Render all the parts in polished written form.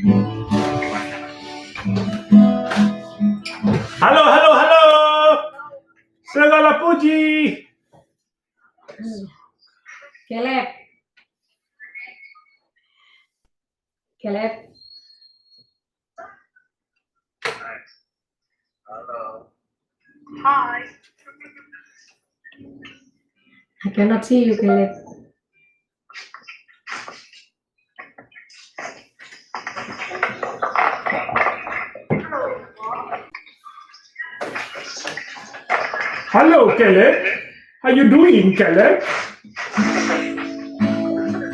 Halo, halo, halo. Segala puji. Caleb. Hello. Hi. I cannot see you, Caleb. Hello, Caleb. How you doing, Caleb?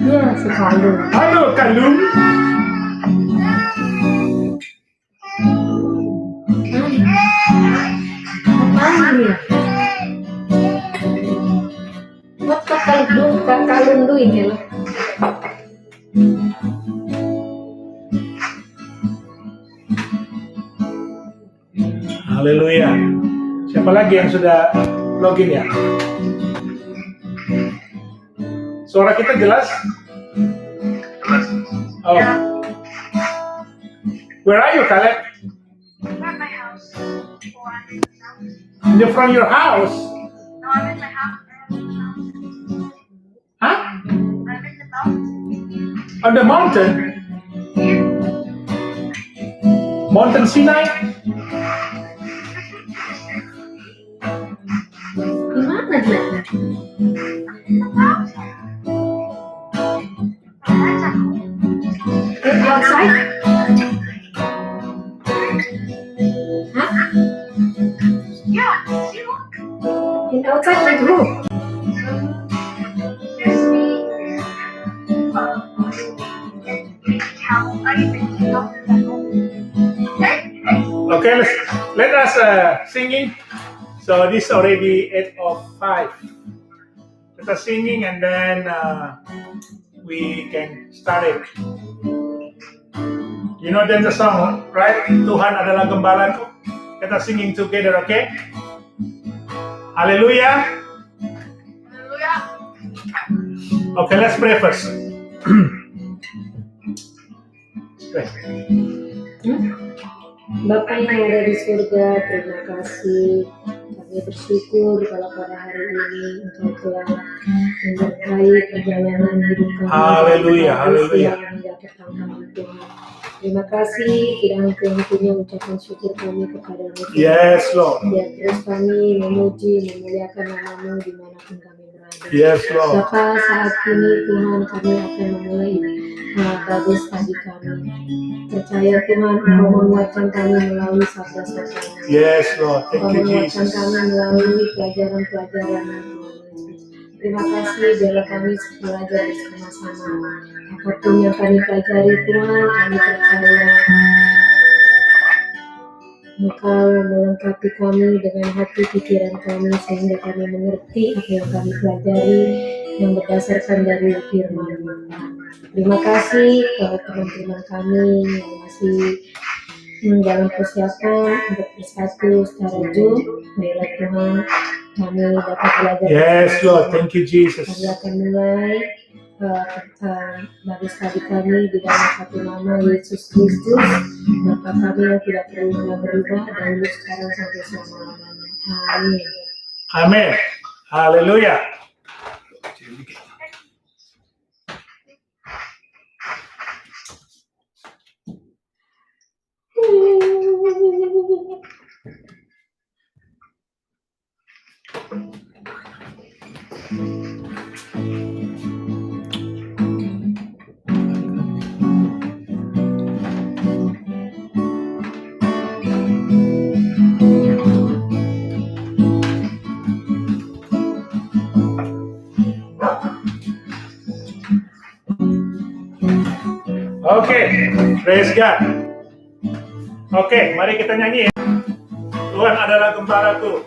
Iya, si Kalung. Halo, Kalung. Apaan dia? What Kalung doing, Caleb? Haleluya. Siapa lagi yang sudah login ya? Suara kita jelas? Oh. Where are you, Caleb? I'm at my house. Or I'm in the house. You're from your house? No, I'm in my house. Huh? I'm in the mountain. On the mountain? Mountain Sinai? Di mana dia? Outside? Huh? Yeah, see what? In outside with who? There's me. Okay, let us singing. So this already 8:05. Let us singing and then we can start it. You know then the song, right? Tuhan adalah gembalaku. Let us singing together, okay? Hallelujah. Hallelujah. Okay, let's pray first. Pray. Bapa yang ada di surga, terima kasih. Kami bersyukur kalau pada hari ini Engkau telah menyertai perjalanan hidup kami. Haleluya, haleluya. Hingga petang kami, Tuhan. Terima kasih, tidak henti-hentinya ucapan syukur kami kepada-Mu. Yes, Lord. Biar terus kami memuji, memuliakan nama-Mu dimanapun kami berada. Yes, Lord. Bapa, saat ini Tuhan kami akan memulai bagus tadi kami. Percaya Tuhan, Engkau menguatkan kami melalui sabda-sabda. Yes, Lord. Engkau Thank you, menguatkan Jesus. kami melalui pelajaran-pelajaran Tuhan Yesus. Terima kasih biarlah kami belajar bersama-sama. Apapun yang kami pelajari Tuhan, kami percaya Engkau melengkapi kami dengan hati pikiran kami sehingga kami mengerti apa yang kami pelajari yang berdasarkan dari firman-Mu. Terima kasih kepada teman-teman kami yang masih dalam persiapan untuk bersatu secara Zoom. Biarlah Tuhan kami dapat belajar. Yes, Lord. Thank you, Jesus. Kami akan mulai bagus tadi kami di dalam satu nama Yesus Kristus, Bapa kami yang tidak pernah berubah dahulu sekarang sampai selama-lamanya. Amin. Amin. Haleluya. Oke, praise God. Oke, mari kita nyanyi ya. Tuhan adalah gembalaku.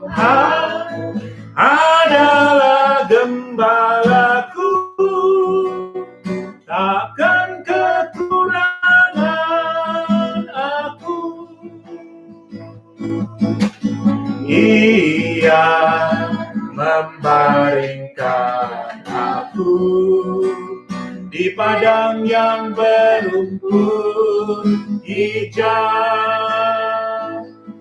Tuhan adalah gembalaku, takkan kekurangan aku. Ia membaringkan aku di padang yang berumput hijau.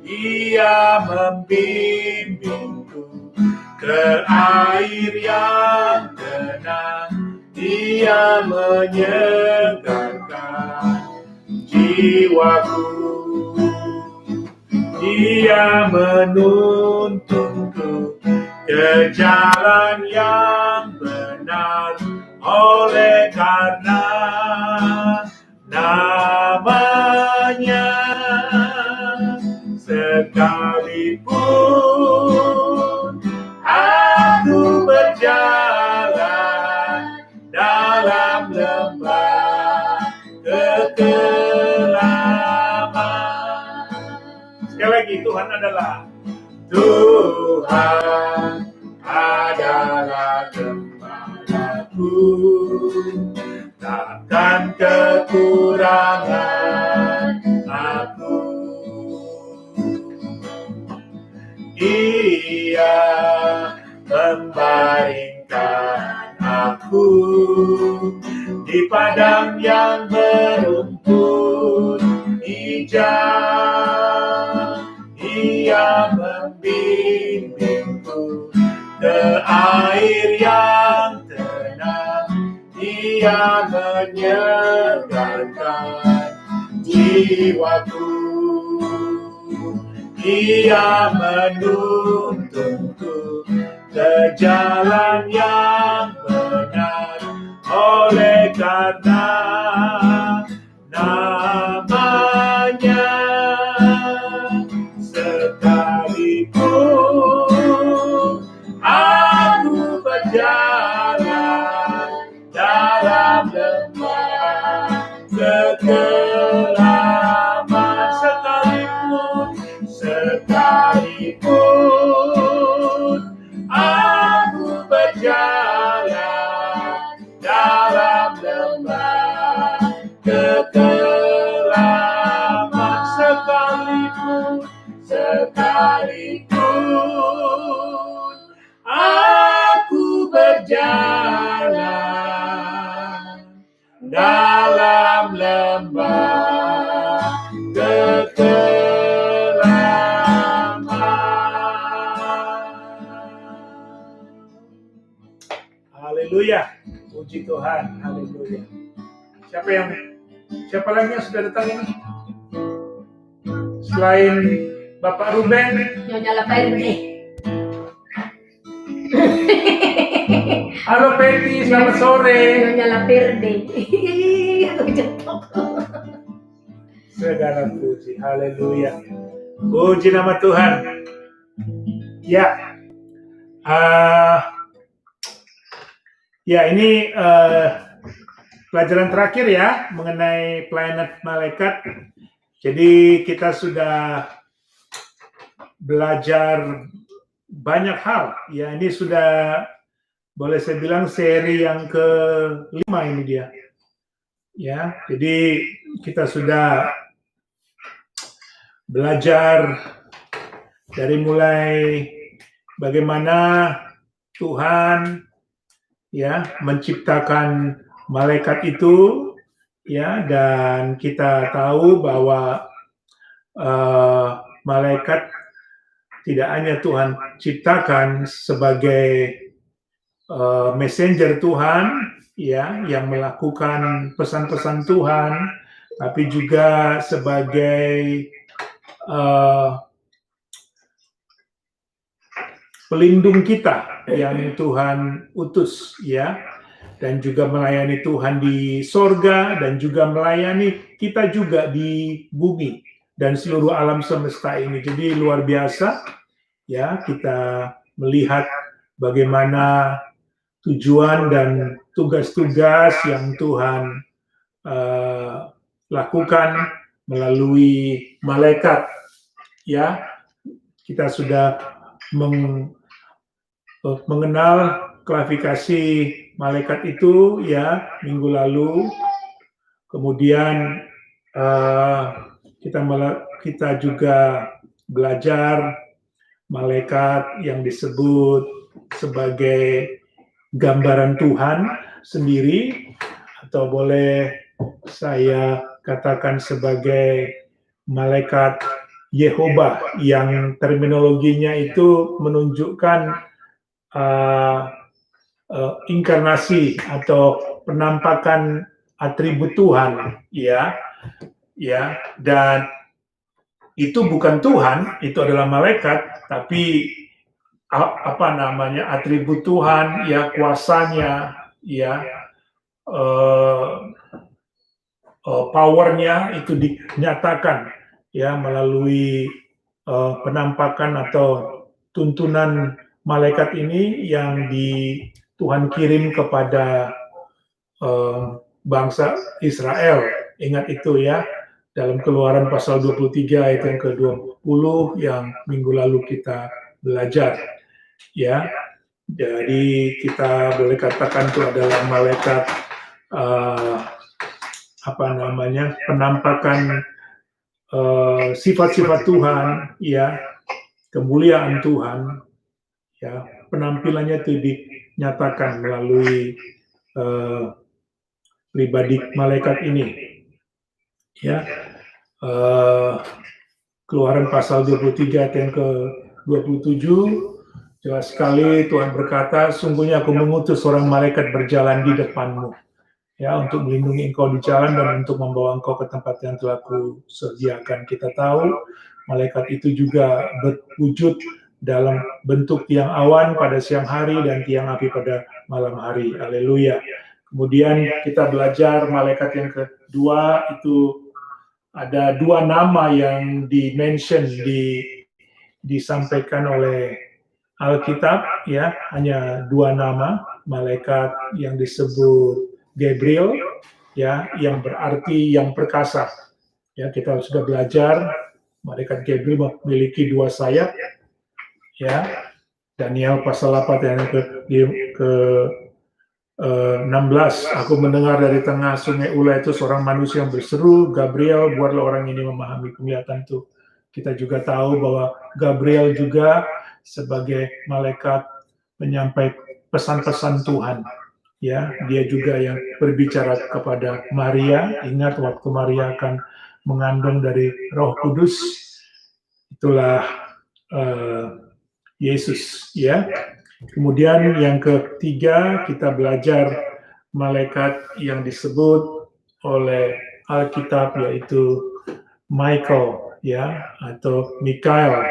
Ia membimbingku ke air yang tenang. Dia menyegarkan jiwaku. Dia menuntunku ke jalan yang benar, oleh karena namanya. Sekalipun aku berjalan dalam lembah kekelaman. Sekali lagi, Tuhan adalah gembalaku, takkan kekurangan aku. Dia membaringkan aku di padang yang berumput hijau. Ia membimbingku ke air yang tenang. Dia menyegarkan jiwaku. Dia menuntunku ke jalan yang benar, oleh karena namanya. Sekalipun aku berjalan dalam lembah kekelaman, sekalipun aku berjalan dalam lembah kekelaman, sekalipun aku berjalan dalam lembah kekelaman. Haleluya, puji Tuhan, haleluya. Siapa lagi yang sudah datang ini? Selain Bapak Ruben, Nyonya Laperde. halo Peti, selamat sore. Nyonya Laperde. Segala puji, haleluya. Puji nama Tuhan. Ya, ini pelajaran terakhir ya mengenai planet malaikat. Jadi kita sudah belajar banyak hal. Ya, ini sudah boleh saya bilang seri yang ke-5 ini dia. Ya, jadi kita sudah belajar dari mulai bagaimana Tuhan ya menciptakan malaikat itu ya, dan kita tahu bahwa malaikat tidak hanya Tuhan ciptakan sebagai messenger Tuhan ya, yang melakukan pesan-pesan Tuhan, tapi juga sebagai pelindung kita yang Tuhan utus ya, dan juga melayani Tuhan di sorga, dan juga melayani kita juga di bumi dan seluruh alam semesta ini. Jadi luar biasa ya, kita melihat bagaimana tujuan dan tugas-tugas yang Tuhan lakukan melalui malaikat ya. Kita sudah mengenal klasifikasi malaikat itu ya minggu lalu. Kemudian kita juga belajar malaikat yang disebut sebagai gambaran Tuhan sendiri, atau boleh saya katakan sebagai malaikat Yehova, yang terminologinya itu menunjukkan inkarnasi atau penampakan atribut Tuhan, ya, dan itu bukan Tuhan, itu adalah malaikat, tapi atribut Tuhan, ya, kuasanya, ya, powernya itu dinyatakan, ya, melalui penampakan atau tuntunan malaikat ini yang Tuhan kirim kepada bangsa Israel. Ingat itu, ya, dalam Keluaran pasal 23 ayat yang ke-20 yang minggu lalu kita belajar, ya. Jadi kita boleh katakan itu adalah malaikat penampakan sifat-sifat Tuhan, ya, kemuliaan Tuhan, ya, penampilannya itu dinyatakan melalui pribadi malaikat ini, ya. Keluaran pasal 23 ayat yang ke-27 jelas sekali Tuhan berkata, sungguhnya aku mengutus seorang malaikat berjalan di depanmu, ya, untuk melindungi engkau di jalan dan untuk membawa engkau ke tempat yang telah kusediakan. Kita tahu malaikat itu juga berwujud dalam bentuk tiang awan pada siang hari dan tiang api pada malam hari. Haleluya. Kemudian kita belajar malaikat yang kedua itu ada dua nama yang disampaikan oleh Alkitab, ya, hanya dua nama malaikat yang disebut Gabriel, ya, yang berarti yang perkasa. Ya, kita sudah belajar malaikat Gabriel memiliki dua sayap, ya. Daniel pasal 8 yang ke-16, aku mendengar dari tengah sungai Ula itu seorang manusia yang berseru, Gabriel, buatlah orang ini memahami penglihatan itu. Kita juga tahu bahwa Gabriel juga sebagai malaikat menyampaikan pesan-pesan Tuhan, ya. Dia juga yang berbicara kepada Maria. Ingat waktu Maria akan mengandung dari Roh Kudus, itulah Yesus, ya. Kemudian yang ketiga kita belajar malaikat yang disebut oleh Alkitab yaitu Michael, ya, atau Mikael,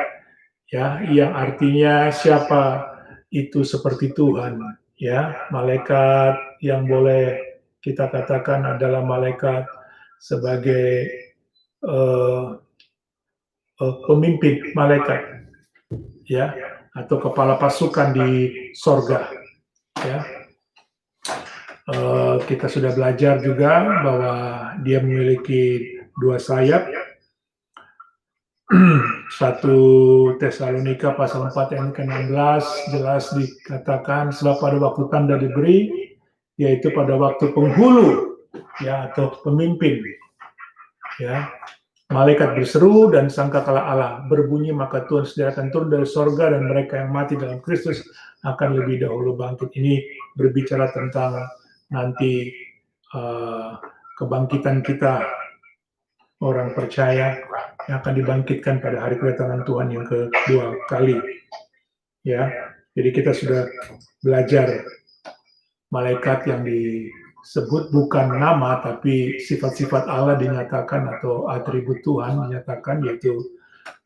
ya, yang artinya siapa itu seperti Tuhan, ya. Malaikat yang boleh kita katakan adalah malaikat sebagai pemimpin malaikat, ya, atau kepala pasukan di sorga, ya. Kita sudah belajar juga bahwa dia memiliki dua sayap. 1 Tesalonika pasal 4 ayat ke-16 jelas dikatakan, sebab pada waktu tanda diberi, yaitu pada waktu penghulu, ya, atau pemimpin, ya, malaikat berseru dan sangkakala Allah berbunyi, maka Tuhan sediakan turun dari sorga dan mereka yang mati dalam Kristus akan lebih dahulu bangkit. Ini berbicara tentang nanti kebangkitan kita, orang percaya yang akan dibangkitkan pada hari kedatangan Tuhan yang kedua kali, ya. Jadi kita sudah belajar malaikat yang disebut bukan nama tapi sifat-sifat Allah dinyatakan atau atribut Tuhan dinyatakan, yaitu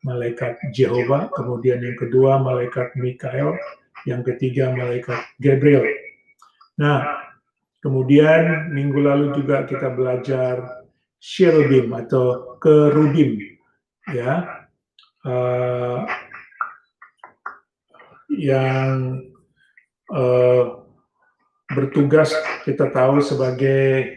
malaikat Jehovah, kemudian yang kedua malaikat Mikael, yang ketiga malaikat Gabriel. Nah, kemudian minggu lalu juga kita belajar cherubim atau kerubim, ya, yang bertugas kita tahu sebagai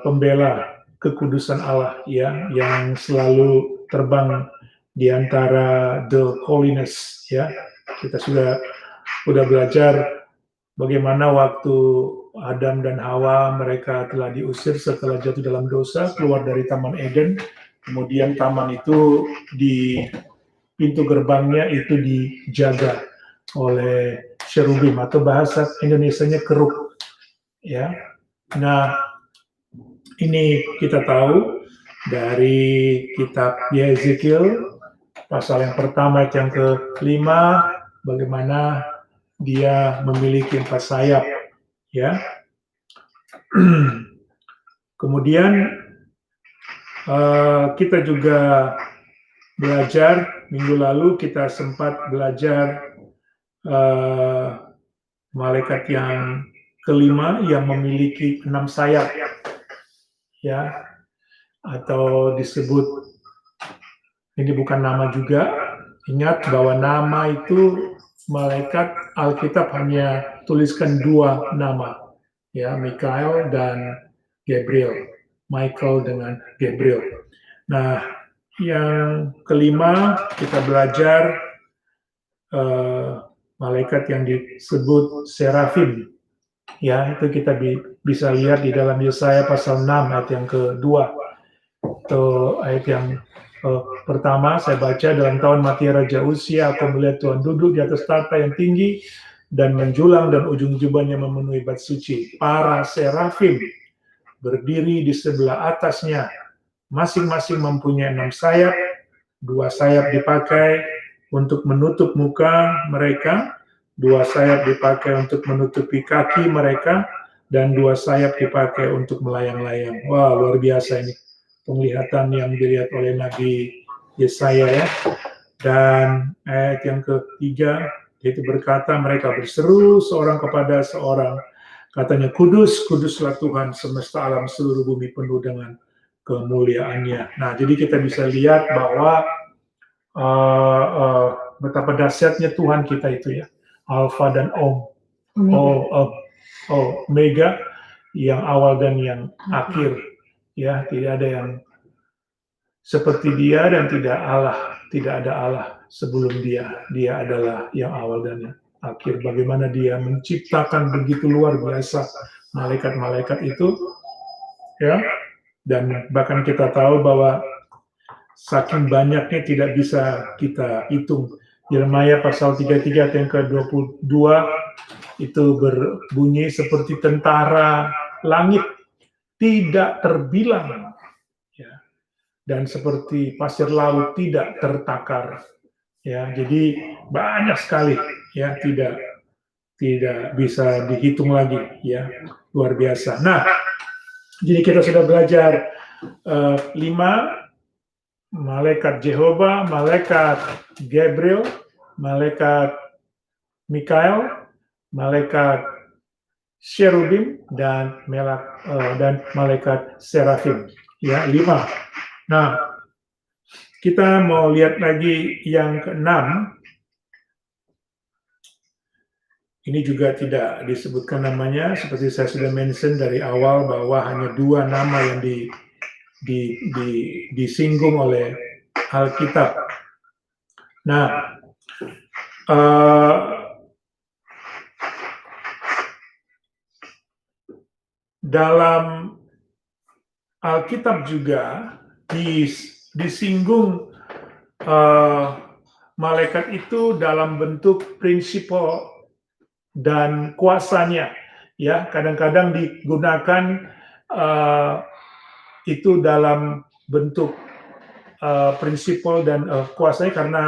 pembela kekudusan Allah, ya, yang selalu terbang di antara the holiness, ya. Kita sudah belajar bagaimana waktu Adam dan Hawa mereka telah diusir setelah jatuh dalam dosa, keluar dari Taman Eden. Kemudian taman itu di pintu gerbangnya itu dijaga oleh cherubim atau bahasa Indonesianya kerub. Ya, nah ini kita tahu dari kitab Yezekiel pasal yang pertama ayat yang ke-5, bagaimana dia memiliki 4 sayap, ya. Kemudian kita juga belajar minggu lalu, kita sempat belajar malaikat yang kelima yang memiliki 6 sayap, ya, atau disebut, ini bukan nama juga. Ingat bahwa nama itu malaikat Alkitab hanya tuliskan 2 nama, ya, Mikael dan Gabriel. Michael dengan Gabriel. Nah, yang kelima kita belajar malaikat yang disebut serafim. Ya, itu kita bisa lihat di dalam Yesaya pasal 6 ayat yang kedua. Itu ayat yang pertama saya baca, dalam tahun mati Raja Uzia, aku melihat Tuhan duduk di atas tahta yang tinggi dan menjulang dan ujung jubahnya memenuhi bait suci. Para serafim berdiri di sebelah atasnya, masing-masing mempunyai 6 sayap, 2 sayap dipakai untuk menutup muka mereka, 2 sayap dipakai untuk menutupi kaki mereka, dan 2 sayap dipakai untuk melayang-layang. Wah, luar biasa ini penglihatan yang dilihat oleh Nabi Yesaya, ya. Dan ayat yang ketiga, itu berkata, mereka berseru seorang kepada seorang, katanya, kudus, kuduslah Tuhan semesta alam, seluruh bumi penuh dengan kemuliaannya. Nah, jadi kita bisa lihat bahwa betapa dahsyatnya Tuhan kita itu, ya. Alfa dan Omega, yang awal dan yang akhir, ya. Tidak ada yang seperti dia dan tidak ada Allah sebelum dia. Dia adalah yang awal dan yang akhir. Bagaimana dia menciptakan begitu luar biasa malaikat-malaikat itu, ya. Dan bahkan kita tahu bahwa saking banyaknya tidak bisa kita hitung. Yeremia pasal 33 ayat yang ke-22 itu berbunyi, seperti tentara langit tidak terbilang, ya, dan seperti pasir laut tidak tertakar, ya. Jadi banyak sekali, ya, tidak bisa dihitung lagi, ya, luar biasa. Nah, jadi kita sudah belajar 5, malaikat Jehovah, malaikat Gabriel, malaikat Mikael, malaikat cherubim, dan malaikat serafim, ya, 5. Nah, kita mau lihat lagi yang ke-6. Ini juga tidak disebutkan namanya, seperti saya sudah mention dari awal bahwa hanya 2 nama yang disinggung oleh Alkitab. Nah, dalam Alkitab juga disinggung malaikat itu dalam bentuk prinsipal dan kuasanya, ya. Kadang-kadang digunakan itu dalam bentuk prinsipal dan kuasanya, karena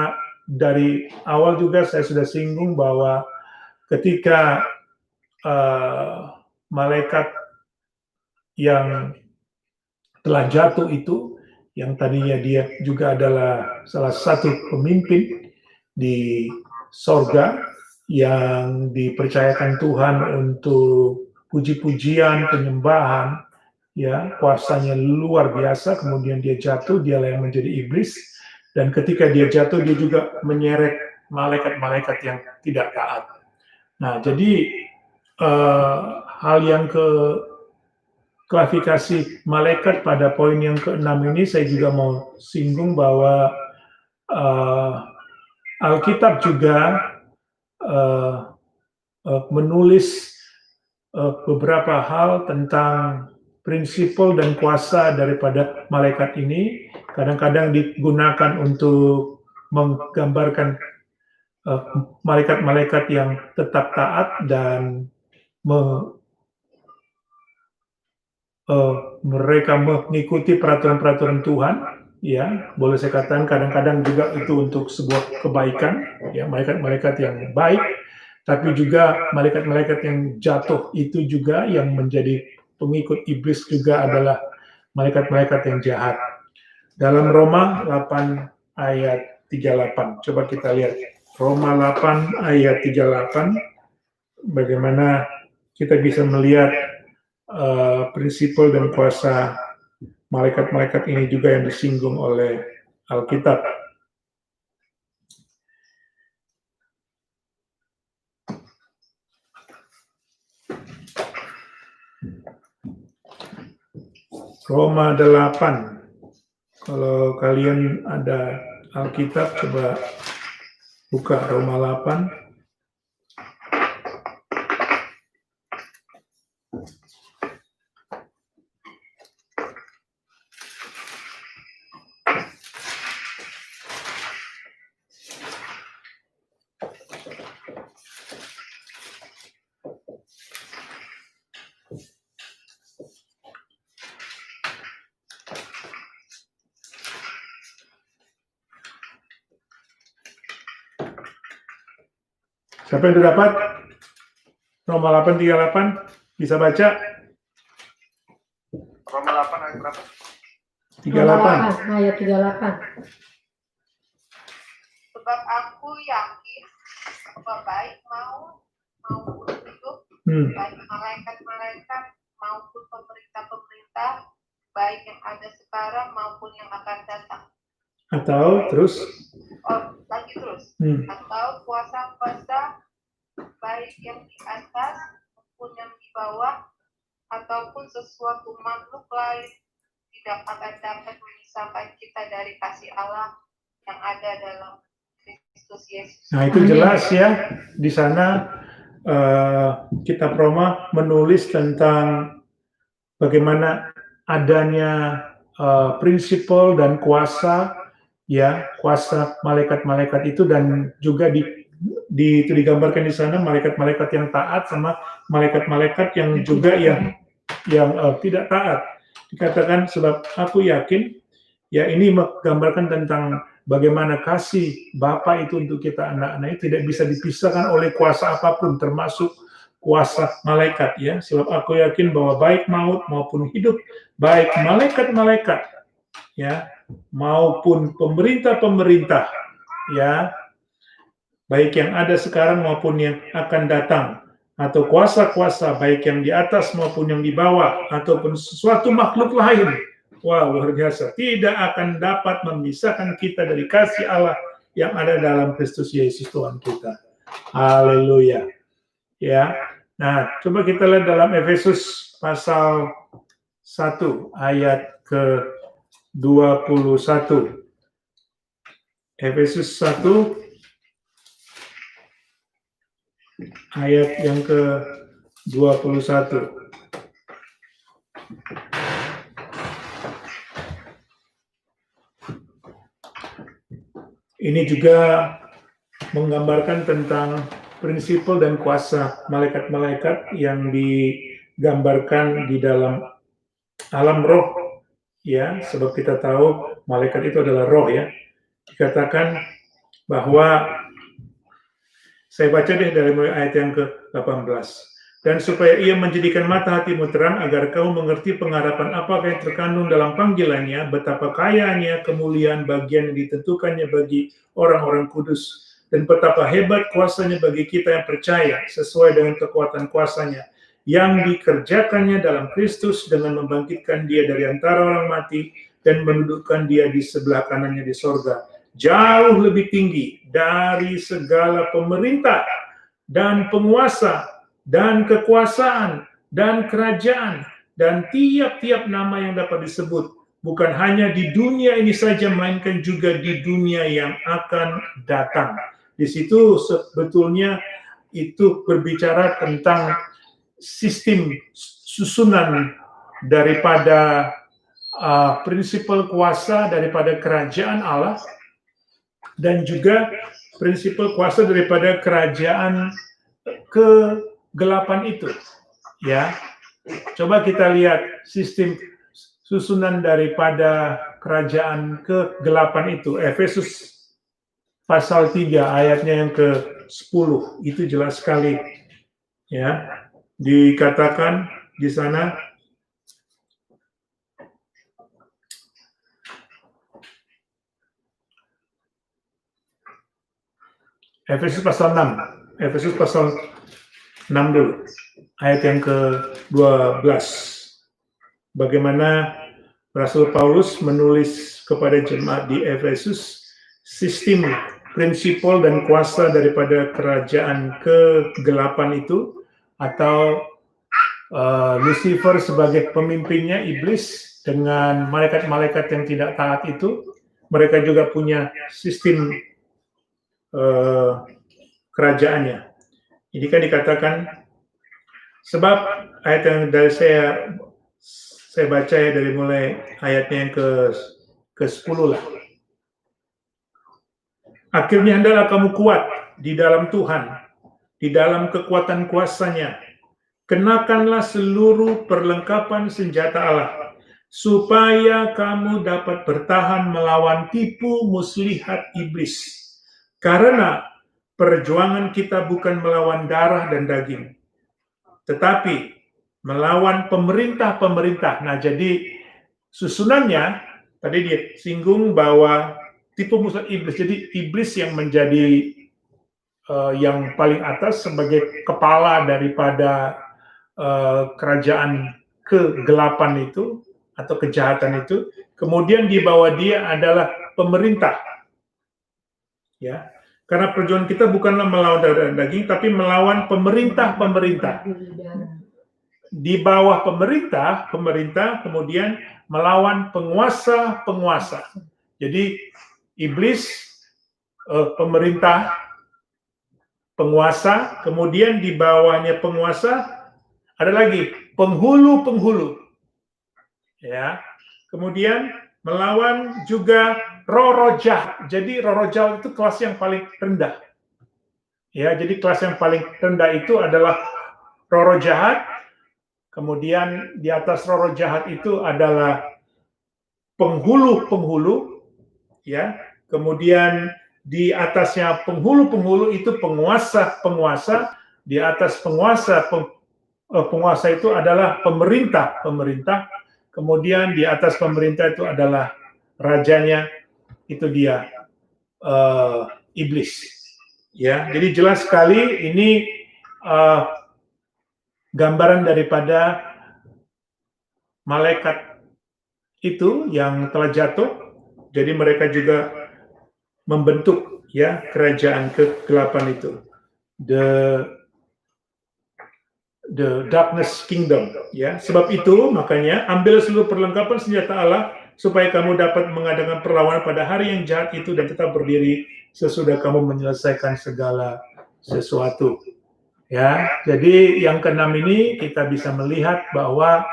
dari awal juga saya sudah singgung bahwa ketika malaikat yang telah jatuh itu, yang tadinya dia juga adalah salah satu pemimpin di sorga yang dipercayakan Tuhan untuk puji-pujian, penyembahan, ya, kuasanya luar biasa. Kemudian dia jatuh, dialah yang menjadi iblis, dan ketika dia jatuh dia juga menyeret malaikat-malaikat yang tidak taat. Nah, jadi hal yang klasifikasi malaikat pada poin yang ke-6 ini saya juga mau singgung bahwa Alkitab juga menulis beberapa hal tentang prinsipal dan kuasa daripada malaikat ini. Kadang-kadang digunakan untuk menggambarkan malaikat-malaikat yang tetap taat dan mereka mengikuti peraturan-peraturan Tuhan, ya, boleh saya katakan kadang-kadang juga itu untuk sebuah kebaikan, ya, malaikat-malaikat yang baik, tapi juga malaikat-malaikat yang jatuh itu juga yang menjadi pengikut iblis juga adalah malaikat-malaikat yang jahat. Dalam Roma 8 ayat 38, coba kita lihat. Roma 8 ayat 38, bagaimana kita bisa melihat prinsipal dan kuasa malaikat-malaikat ini juga yang disinggung oleh Alkitab. Roma 8. Kalau kalian ada Alkitab, coba buka Roma 8. Siapa yang sudah dapat? Roma 8:38, bisa baca? Roma 8 ayat berapa? 38. Ayat 38. Sebab aku yakin bahwa baik maupun hidup, baik malaikat-malaikat maupun pemerintah-pemerintah, baik yang ada sekarang maupun yang akan datang. Atau terus? Lagi terus. Atau kuasa-kuasa baik yang di atas maupun yang di bawah, ataupun sesuatu makhluk lain tidak akan dapat memisahkan kita dari kasih Allah yang ada dalam Kristus Yesus. Nah, itu jelas ya. Di sana kitab Roma menulis tentang bagaimana adanya prinsipal dan kuasa, ya, kuasa malaikat-malaikat itu, dan juga itu digambarkan di sana malaikat-malaikat yang taat sama malaikat-malaikat yang juga yang tidak taat. Dikatakan sebab aku yakin, ya, ini menggambarkan tentang bagaimana kasih Bapa itu untuk kita anak-anak itu tidak bisa dipisahkan oleh kuasa apapun, termasuk kuasa malaikat, ya. Sebab aku yakin bahwa baik maut maupun hidup, baik malaikat-malaikat, ya, maupun pemerintah-pemerintah, ya, baik yang ada sekarang maupun yang akan datang, atau kuasa-kuasa baik yang di atas maupun yang di bawah, ataupun sesuatu makhluk lain, wah, luar biasa, tidak akan dapat memisahkan kita dari kasih Allah yang ada dalam Kristus Yesus Tuhan kita. Haleluya. Ya. Nah, coba kita lihat dalam Efesus pasal 1 ayat ke-21. Efesus 1 ayat yang ke-21. Ini juga menggambarkan tentang prinsipal dan kuasa malaikat-malaikat yang digambarkan di dalam alam roh, ya, sebab kita tahu malaikat itu adalah roh, ya. Dikatakan bahwa, saya baca deh dari mulai ayat yang ke-18. Dan supaya ia menjadikan mata hatimu terang, agar kau mengerti pengharapan apakah yang terkandung dalam panggilannya, betapa kayanya kemuliaan bagian yang ditentukannya bagi orang-orang kudus, dan betapa hebat kuasanya bagi kita yang percaya, sesuai dengan kekuatan kuasanya, yang dikerjakannya dalam Kristus dengan membangkitkan dia dari antara orang mati, dan mendudukkan dia di sebelah kanannya di sorga, jauh lebih tinggi dari segala pemerintah dan penguasa dan kekuasaan dan kerajaan dan tiap-tiap nama yang dapat disebut, bukan hanya di dunia ini saja, melainkan juga di dunia yang akan datang. Di situ sebetulnya itu berbicara tentang sistem susunan daripada prinsipal kuasa daripada kerajaan Allah, dan juga prinsipal kuasa daripada kerajaan kegelapan itu. Ya, coba kita lihat sistem susunan daripada kerajaan kegelapan itu. Efesus pasal 3 ayatnya yang ke-10 itu jelas sekali. Ya, dikatakan di sana Efesus pasal 6. Efesus pasal 6 dulu. Ayat yang ke-12. Bagaimana Rasul Paulus menulis kepada jemaat di Efesus sistem, prinsipal dan kuasa daripada kerajaan kegelapan itu, atau Lucifer sebagai pemimpinnya, iblis dengan malaikat-malaikat yang tidak taat itu, mereka juga punya sistem kerajaannya. Ini kan dikatakan, sebab ayat yang dari saya baca ya, dari mulai ayatnya yang ke-10 lah. Akhirnya hendaklah kamu kuat di dalam Tuhan, di dalam kekuatan kuasa-Nya. Kenakanlah seluruh perlengkapan senjata Allah, supaya kamu dapat bertahan melawan tipu muslihat iblis. Karena perjuangan kita bukan melawan darah dan daging, tetapi melawan pemerintah-pemerintah. Nah, jadi susunannya tadi dia singgung bahwa tipu muslihat iblis. Jadi iblis yang menjadi yang paling atas sebagai kepala daripada kerajaan kegelapan itu atau kejahatan itu. Kemudian di bawah dia adalah pemerintah. Ya. Karena perjuangan kita bukanlah melawan darah dan daging, tapi melawan pemerintah-pemerintah. Di bawah pemerintah kemudian melawan penguasa-penguasa. Jadi iblis, pemerintah, penguasa, kemudian di bawahnya penguasa ada lagi penghulu-penghulu. Ya. Kemudian melawan juga roh-roh jahat. Jadi roh-roh jahat itu kelas yang paling rendah. Ya, jadi kelas yang paling rendah itu adalah roh-roh jahat. Kemudian di atas roh-roh jahat itu adalah penghulu-penghulu, ya. Kemudian di atasnya penghulu-penghulu itu penguasa-penguasa. Di atas penguasa itu adalah pemerintah. Kemudian di atas pemerintah itu adalah rajanya, itu dia iblis. Ya, jadi jelas sekali ini gambaran daripada malaikat itu yang telah jatuh. Jadi mereka juga membentuk ya kerajaan kegelapan itu, the darkness kingdom. Ya, sebab itu makanya ambil seluruh perlengkapan senjata Allah supaya kamu dapat mengadakan perlawanan pada hari yang jahat itu dan tetap berdiri sesudah kamu menyelesaikan segala sesuatu. Ya, jadi yang keenam ini kita bisa melihat bahwa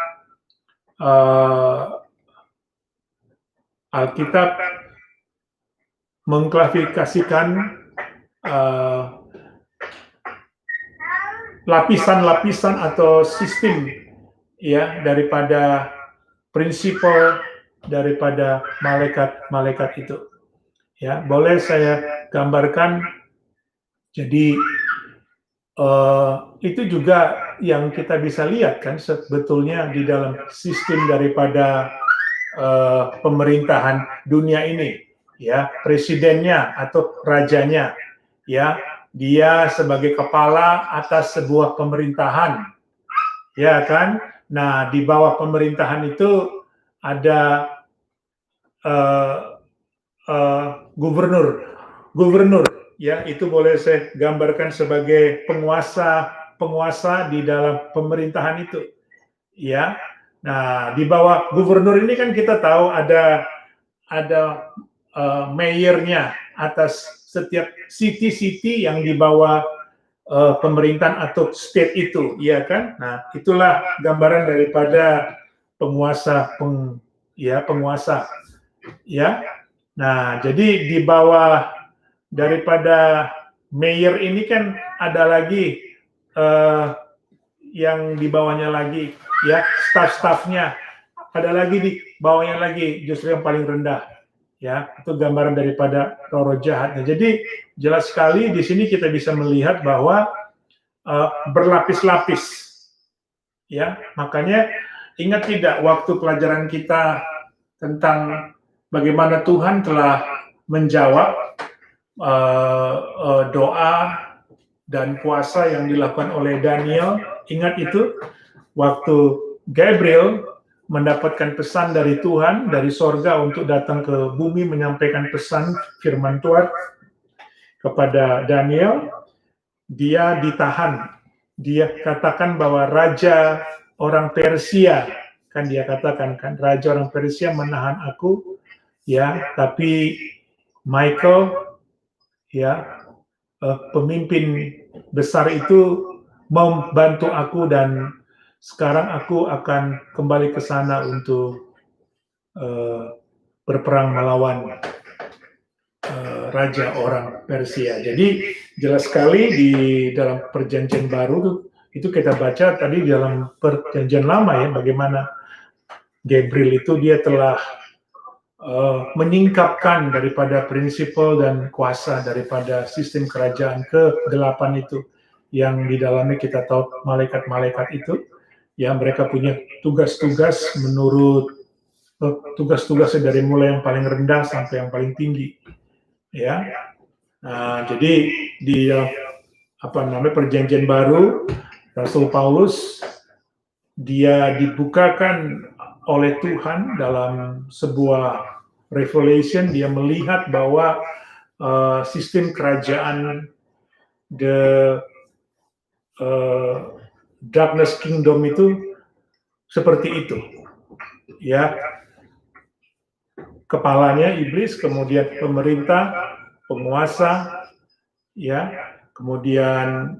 Alkitab mengklasifikasikan lapisan-lapisan atau sistem ya daripada prinsipal daripada malaikat-malaikat itu. Ya, boleh saya gambarkan. Jadi itu juga yang kita bisa lihat kan sebetulnya di dalam sistem daripada pemerintahan dunia ini, ya, presidennya atau rajanya, ya, dia sebagai kepala atas sebuah pemerintahan, ya kan. Nah, di bawah pemerintahan itu ada gubernur, ya, itu boleh saya gambarkan sebagai penguasa di dalam pemerintahan itu, ya. Nah, di bawah gubernur ini kan kita tahu ada mayornya atas setiap city yang di bawah pemerintahan atau state itu, ya kan. Nah, itulah gambaran daripada penguasa, ya. Nah, jadi di bawah daripada mayor ini kan ada lagi yang di bawahnya lagi, ya, staff-staffnya ada lagi di bawahnya lagi, justru yang paling rendah, ya, itu gambaran daripada roh jahatnya. Jadi jelas sekali di sini kita bisa melihat bahwa berlapis-lapis, ya. Makanya ingat tidak waktu pelajaran kita tentang bagaimana Tuhan telah menjawab doa dan puasa yang dilakukan oleh Daniel. Ingat itu waktu Gabriel mendapatkan pesan dari Tuhan, dari sorga untuk datang ke bumi menyampaikan pesan firman Tuhan kepada Daniel. Dia ditahan. Dia katakan bahwa raja orang Persia, kan dia katakan kan, raja orang Persia menahan aku, ya, tapi Michael, ya, pemimpin besar itu membantu aku dan sekarang aku akan kembali ke sana untuk berperang melawan raja orang Persia. Jadi jelas sekali di dalam perjanjian baru itu kita baca tadi di dalam perjanjian lama, ya, bagaimana Gabriel itu dia telah menyingkapkan daripada prinsipal dan kuasa daripada sistem kerajaan ke-8 itu, yang di dalamnya kita tahu malaikat-malaikat itu, ya, mereka punya tugas-tugas menurut tugas-tugasnya dari mulai yang paling rendah sampai yang paling tinggi, ya. Nah, jadi di perjanjian baru, Rasul Paulus dia dibukakan oleh Tuhan dalam sebuah revelation. Dia melihat bahwa sistem kerajaan the darkness kingdom itu seperti itu, ya. Kepalanya iblis, kemudian pemerintah, penguasa, ya, kemudian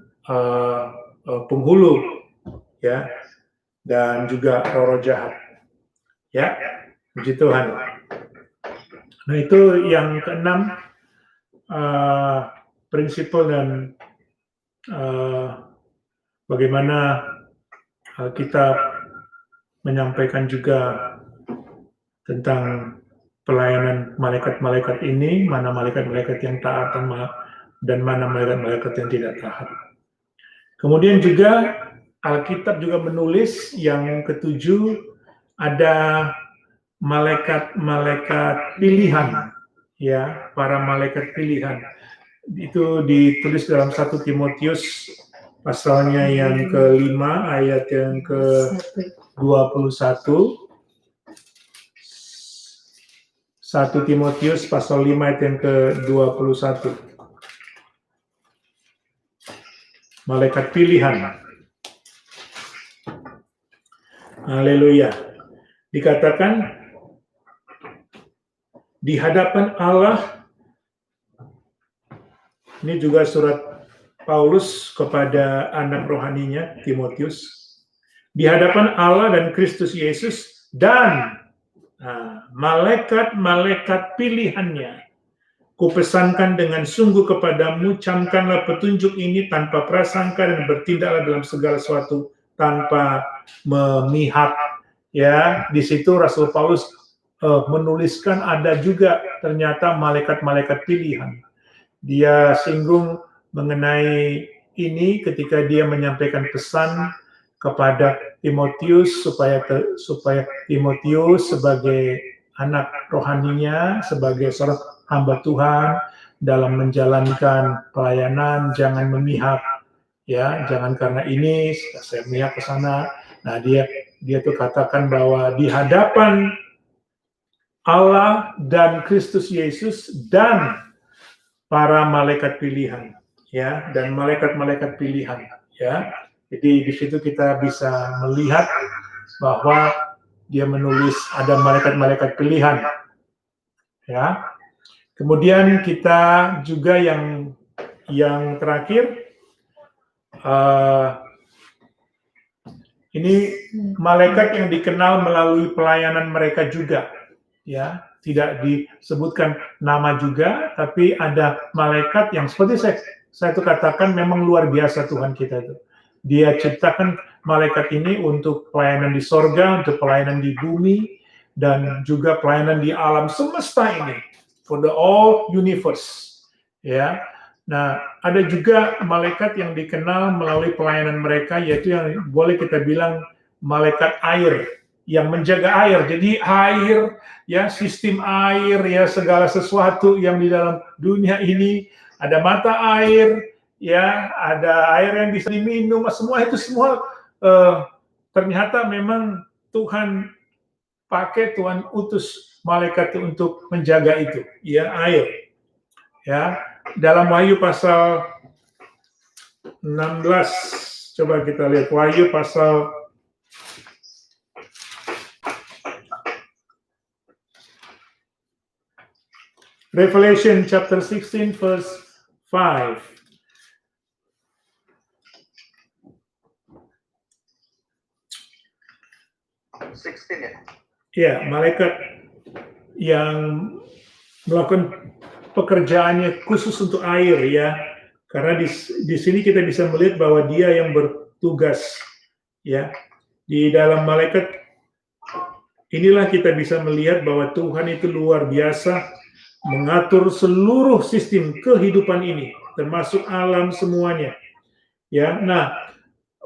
penghulu, ya, dan juga roh jahat, ya. Puji Tuhan. Nah, itu yang keenam, prinsipal dan bagaimana kita menyampaikan juga tentang pelayanan malaikat-malaikat ini, mana malaikat-malaikat yang taat dan mana malaikat-malaikat yang tidak taat. Kemudian juga Alkitab juga menulis yang ketujuh, ada malaikat-malaikat pilihan, ya, para malaikat pilihan. Itu ditulis dalam 1 Timotius pasalnya yang ke-5 ayat yang ke-21. 1 Timotius pasal 5 ayat yang ke-21. Malaikat pilihan. Haleluya. Dikatakan di hadapan Allah, ini juga surat Paulus kepada anak rohaninya Timotius, di hadapan Allah dan Kristus Yesus dan malaikat-malaikat pilihannya, kupesankan dengan sungguh kepadamu, camkanlah petunjuk ini tanpa prasangka dan bertindaklah dalam segala sesuatu tanpa memihak. Ya, di situ Rasul Paulus menuliskan ada juga ternyata malaikat-malaikat pilihan. Dia singgung mengenai ini ketika dia menyampaikan pesan kepada Timotius supaya Timotius sebagai anak rohaninya, sebagai seorang hamba Tuhan dalam menjalankan pelayanan jangan memihak, ya, jangan karena ini saya memihak ke sana. Nah, dia tuh katakan bahwa di hadapan Allah dan Kristus Yesus dan para malaikat pilihan, ya, dan malaikat-malaikat pilihan, ya. Jadi di situ kita bisa melihat bahwa dia menulis ada malaikat-malaikat pilihan, ya. Kemudian kita juga yang terakhir, ini malaikat yang dikenal melalui pelayanan mereka juga, ya. tidak disebutkan nama juga, tapi ada malaikat yang seperti saya itu katakan memang luar biasa Tuhan kita itu. Dia ciptakan malaikat ini untuk pelayanan di sorga, untuk pelayanan di bumi, dan juga pelayanan di alam semesta ini, for the all universe. Ya, nah ada juga malaikat yang dikenal melalui pelayanan mereka, yaitu yang boleh kita bilang malaikat air, yang menjaga air. Jadi air, ya sistem air, ya segala sesuatu yang di dalam dunia ini, ada mata air, ya ada air yang bisa diminum, semua itu semua ternyata memang Tuhan pakai, Tuhan utus malaikat untuk menjaga itu, ya air. Ya, dalam Wahyu pasal 16, coba kita lihat Wahyu pasal Revelation chapter 16 verse 5. Ya, malaikat yang melakukan pekerjaannya khusus untuk air, ya. Karena di sini kita bisa melihat bahwa dia yang bertugas, ya. Di dalam malaikat inilah kita bisa melihat bahwa Tuhan itu luar biasa mengatur seluruh sistem kehidupan ini, termasuk alam semuanya. Ya, nah,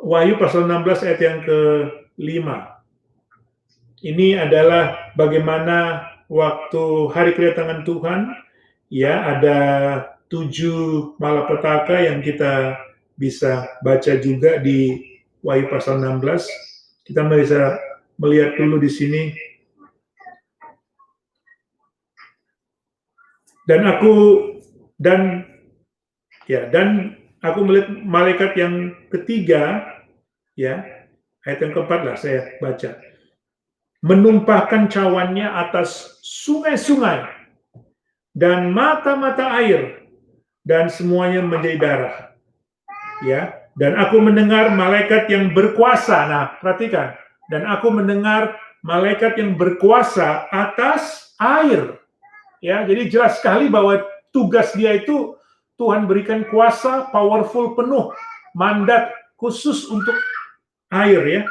Wahyu pasal 16 ayat yang ke-5. Ini adalah bagaimana waktu hari kedatangan Tuhan, ya, ada 7 malapetaka yang kita bisa baca juga di Wahyu pasal 16. Kita bisa melihat dulu di sini. Dan aku melihat malaikat yang ketiga, ya, ayat yang keempat lah saya baca, menumpahkan cawannya atas sungai-sungai dan mata-mata air, dan semuanya menjadi darah. Ya, dan aku mendengar malaikat yang berkuasa. Nah, perhatikan. Dan aku mendengar malaikat yang berkuasa atas air. Ya, jadi jelas sekali bahwa tugas dia itu Tuhan berikan kuasa powerful penuh, mandat khusus untuk air, ya,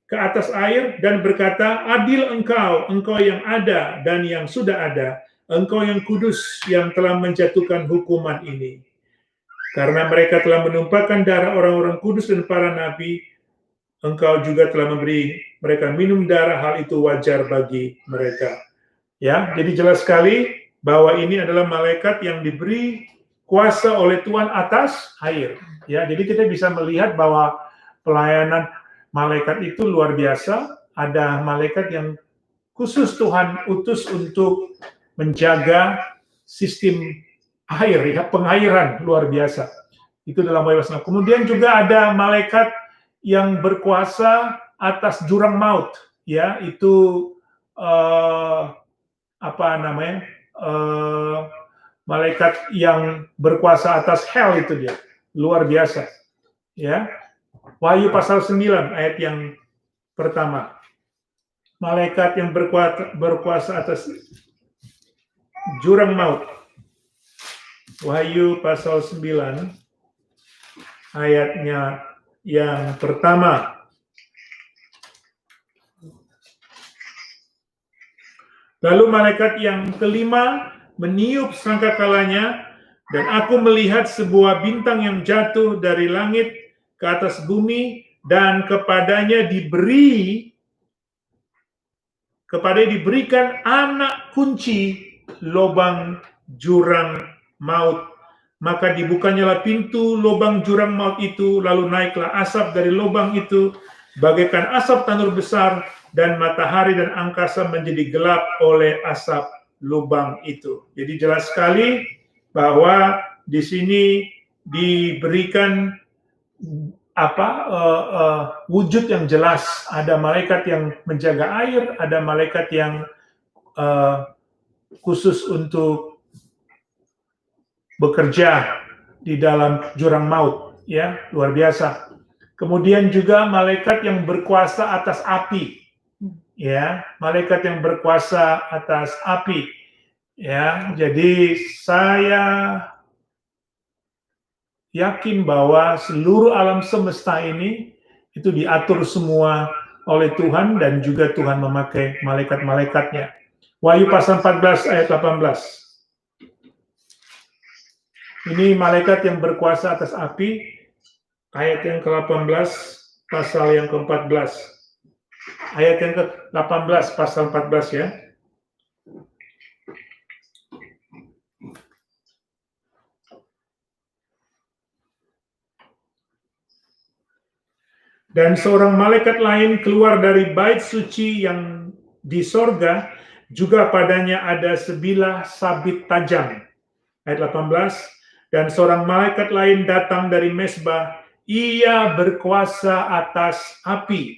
ke atas air, dan berkata, adil engkau yang ada dan yang sudah ada, engkau yang kudus yang telah menjatuhkan hukuman ini. Karena mereka telah menumpahkan darah orang-orang kudus dan para nabi, engkau juga telah memberi mereka minum darah, hal itu wajar bagi mereka. Ya, jadi jelas sekali bahwa ini adalah malaikat yang diberi kuasa oleh Tuhan atas air. Ya, jadi kita bisa melihat bahwa pelayanan malaikat itu luar biasa. Ada malaikat yang khusus Tuhan utus untuk menjaga sistem air, ya, pengairan luar biasa. Itu dalam Wahyu pasal 6. Kemudian juga ada malaikat yang berkuasa atas jurang maut, ya, itu malaikat yang berkuasa atas hell, itu dia, luar biasa, ya. Wahyu pasal 9 ayat yang pertama, malaikat yang berkuasa atas jurang maut. Wahyu pasal 9 ayatnya yang pertama. Lalu malaikat yang kelima meniup sangkakalanya, dan aku melihat sebuah bintang yang jatuh dari langit ke atas bumi, dan kepadanya diberikan anak kunci lubang jurang maut. Maka dibukanyalah pintu lubang jurang maut itu, lalu naiklah asap dari lubang itu bagaikan asap tanur besar, dan matahari dan angkasa menjadi gelap oleh asap lubang itu. Jadi jelas sekali bahwa di sini diberikan wujud yang jelas. Ada malaikat yang menjaga air, ada malaikat yang khusus untuk bekerja di dalam jurang maut, ya, luar biasa. Kemudian juga malaikat yang berkuasa atas api, ya, malaikat yang berkuasa atas api. Ya, jadi saya yakin bahwa seluruh alam semesta ini itu diatur semua oleh Tuhan dan juga Tuhan memakai malaikat-malaikatnya. Wahyu pasal 14 ayat 18. Ini malaikat yang berkuasa atas api, ayat yang ke-18, pasal yang ke-14. Ayat yang ke-18, pasal 14 ya. Dan seorang malaikat lain keluar dari bait suci yang di sorga, juga padanya ada sebilah sabit tajam. Ayat 18, dan seorang malaikat lain datang dari mesbah, ia berkuasa atas api,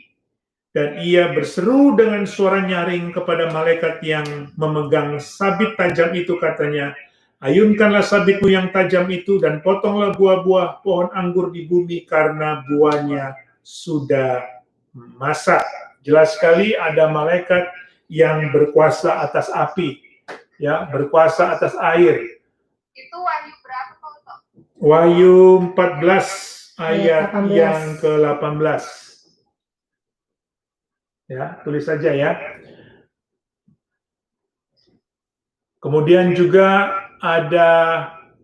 dan ia berseru dengan suara nyaring kepada malaikat yang memegang sabit tajam itu, katanya, ayunkanlah sabitmu yang tajam itu, dan potonglah buah-buah pohon anggur di bumi, karena buahnya sudah masak. Jelas sekali ada malaikat yang berkuasa atas api, ya, berkuasa atas air. Itu Wahyu berapa, Pak? Wahyu 14 ayat yang ke-18. Ya, tulis saja ya. Kemudian juga ada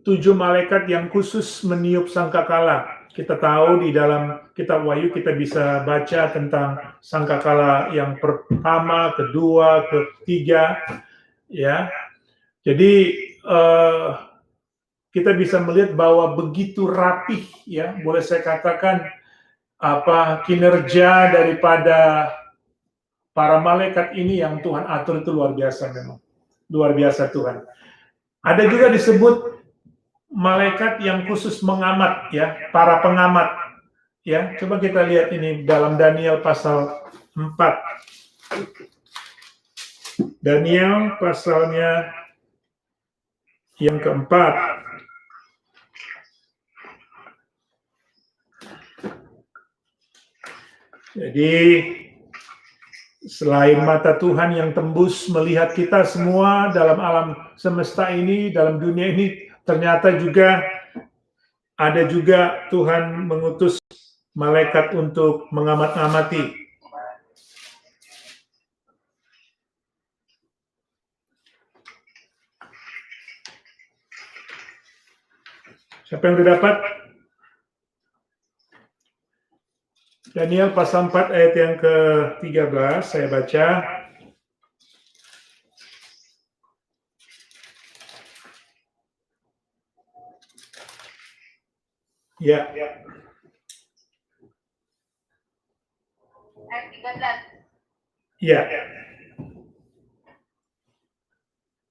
7 malaikat yang khusus meniup sangkakala. Kita tahu di dalam kitab Wahyu kita bisa baca tentang sangkakala yang pertama, kedua, ketiga, ya. Jadi kita bisa melihat bahwa begitu rapih, ya, boleh saya katakan kinerja daripada para malaikat ini yang Tuhan atur itu luar biasa memang. Luar biasa Tuhan. Ada juga disebut malaikat yang khusus mengamat, ya, para pengamat. Ya, coba kita lihat ini dalam Daniel pasal 4. Daniel pasalnya yang keempat. Jadi selain mata Tuhan yang tembus melihat kita semua dalam alam semesta ini, dalam dunia ini, ternyata juga ada juga Tuhan mengutus malaikat untuk mengamat-amati. Siapa yang sudah dapat? Daniel pasal 4 ayat yang ke-13, saya baca. Ya. Ayat 13. Ya.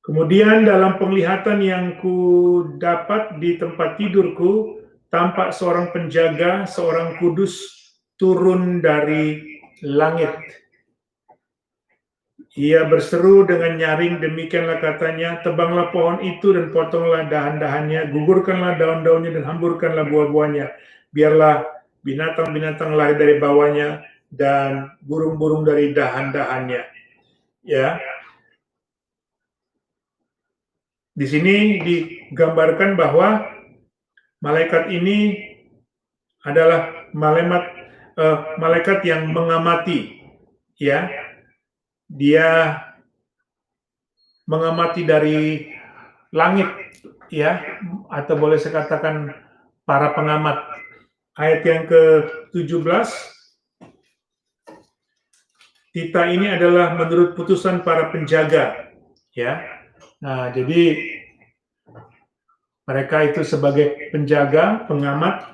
Kemudian dalam penglihatan yang ku dapat di tempat tidurku, tampak seorang penjaga, seorang kudus, turun dari langit. Ia berseru dengan nyaring, demikianlah katanya, tebanglah pohon itu dan potonglah dahan-dahannya, gugurkanlah daun-daunnya dan hamburkanlah buah-buahnya. Biarlah binatang-binatang lari dari bawahnya dan burung-burung dari dahan-dahannya. Ya. Di sini digambarkan bahwa malaikat ini adalah malaikat yang mengamati, ya. Dia mengamati dari langit, ya, atau boleh saya katakan para pengamat. Ayat yang ke-17, Tita ini adalah menurut putusan para penjaga, ya. Nah, jadi mereka itu sebagai penjaga, pengamat.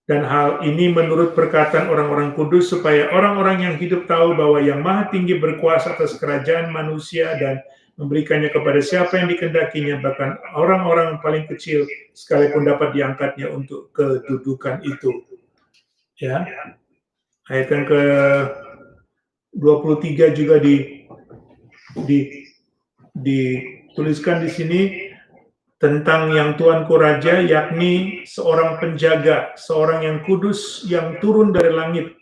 Dan hal ini menurut perkataan orang-orang kudus, supaya orang-orang yang hidup tahu bahwa Yang Maha Tinggi berkuasa atas kerajaan manusia dan memberikannya kepada siapa yang dikehendakinya, bahkan orang-orang paling kecil sekalipun dapat diangkatnya untuk kedudukan itu. Ya. Ayat yang ke-23 juga dituliskan di sini tentang yang Tuanku Raja, yakni seorang penjaga, seorang yang kudus yang turun dari langit.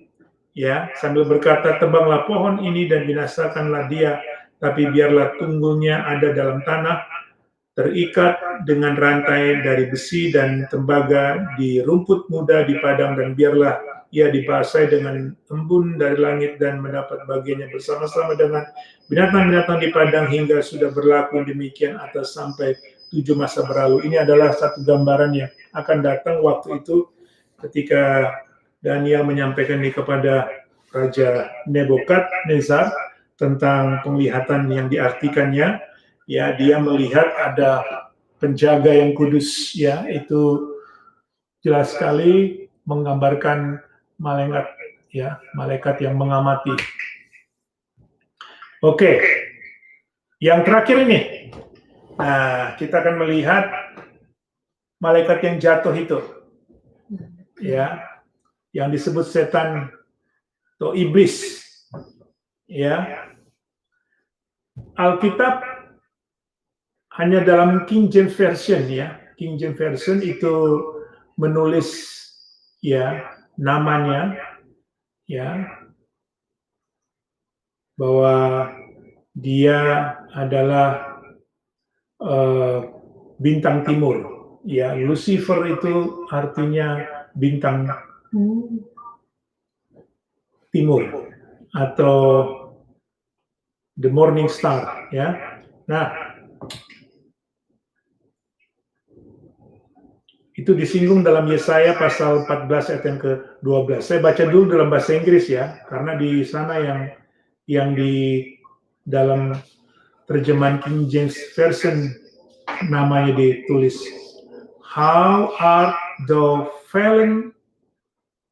ya, sambil berkata, tebanglah pohon ini dan binasakanlah dia, tapi biarlah tunggulnya ada dalam tanah, terikat dengan rantai dari besi dan tembaga di rumput muda di padang, dan biarlah ia dibasahi dengan embun dari langit dan mendapat bagiannya bersama-sama dengan binatang-binatang di padang, hingga sudah berlaku demikian atas sampai 7 masa berlalu. Ini adalah satu gambaran yang akan datang waktu itu ketika Daniel menyampaikan ini kepada Raja Nebukadnezar tentang penglihatan yang diartikannya. Ya, dia melihat ada penjaga yang kudus, ya, itu jelas sekali menggambarkan malaikat, ya, malaikat yang mengamati. Oke, yang terakhir ini, nah, kita akan melihat malaikat yang jatuh itu, ya, yang disebut setan atau iblis, ya. Alkitab hanya dalam King James Version, ya. King James Version itu menulis, ya, namanya, ya, bahwa dia adalah bintang timur, ya. Lucifer itu artinya bintang timur atau the morning star, ya. Nah, itu disinggung dalam Yesaya pasal 14 ayat yang ke-12. Saya baca dulu dalam bahasa Inggris, ya, karena di sana yang di dalam terjemahan King James Version namanya ditulis, How art thou fallen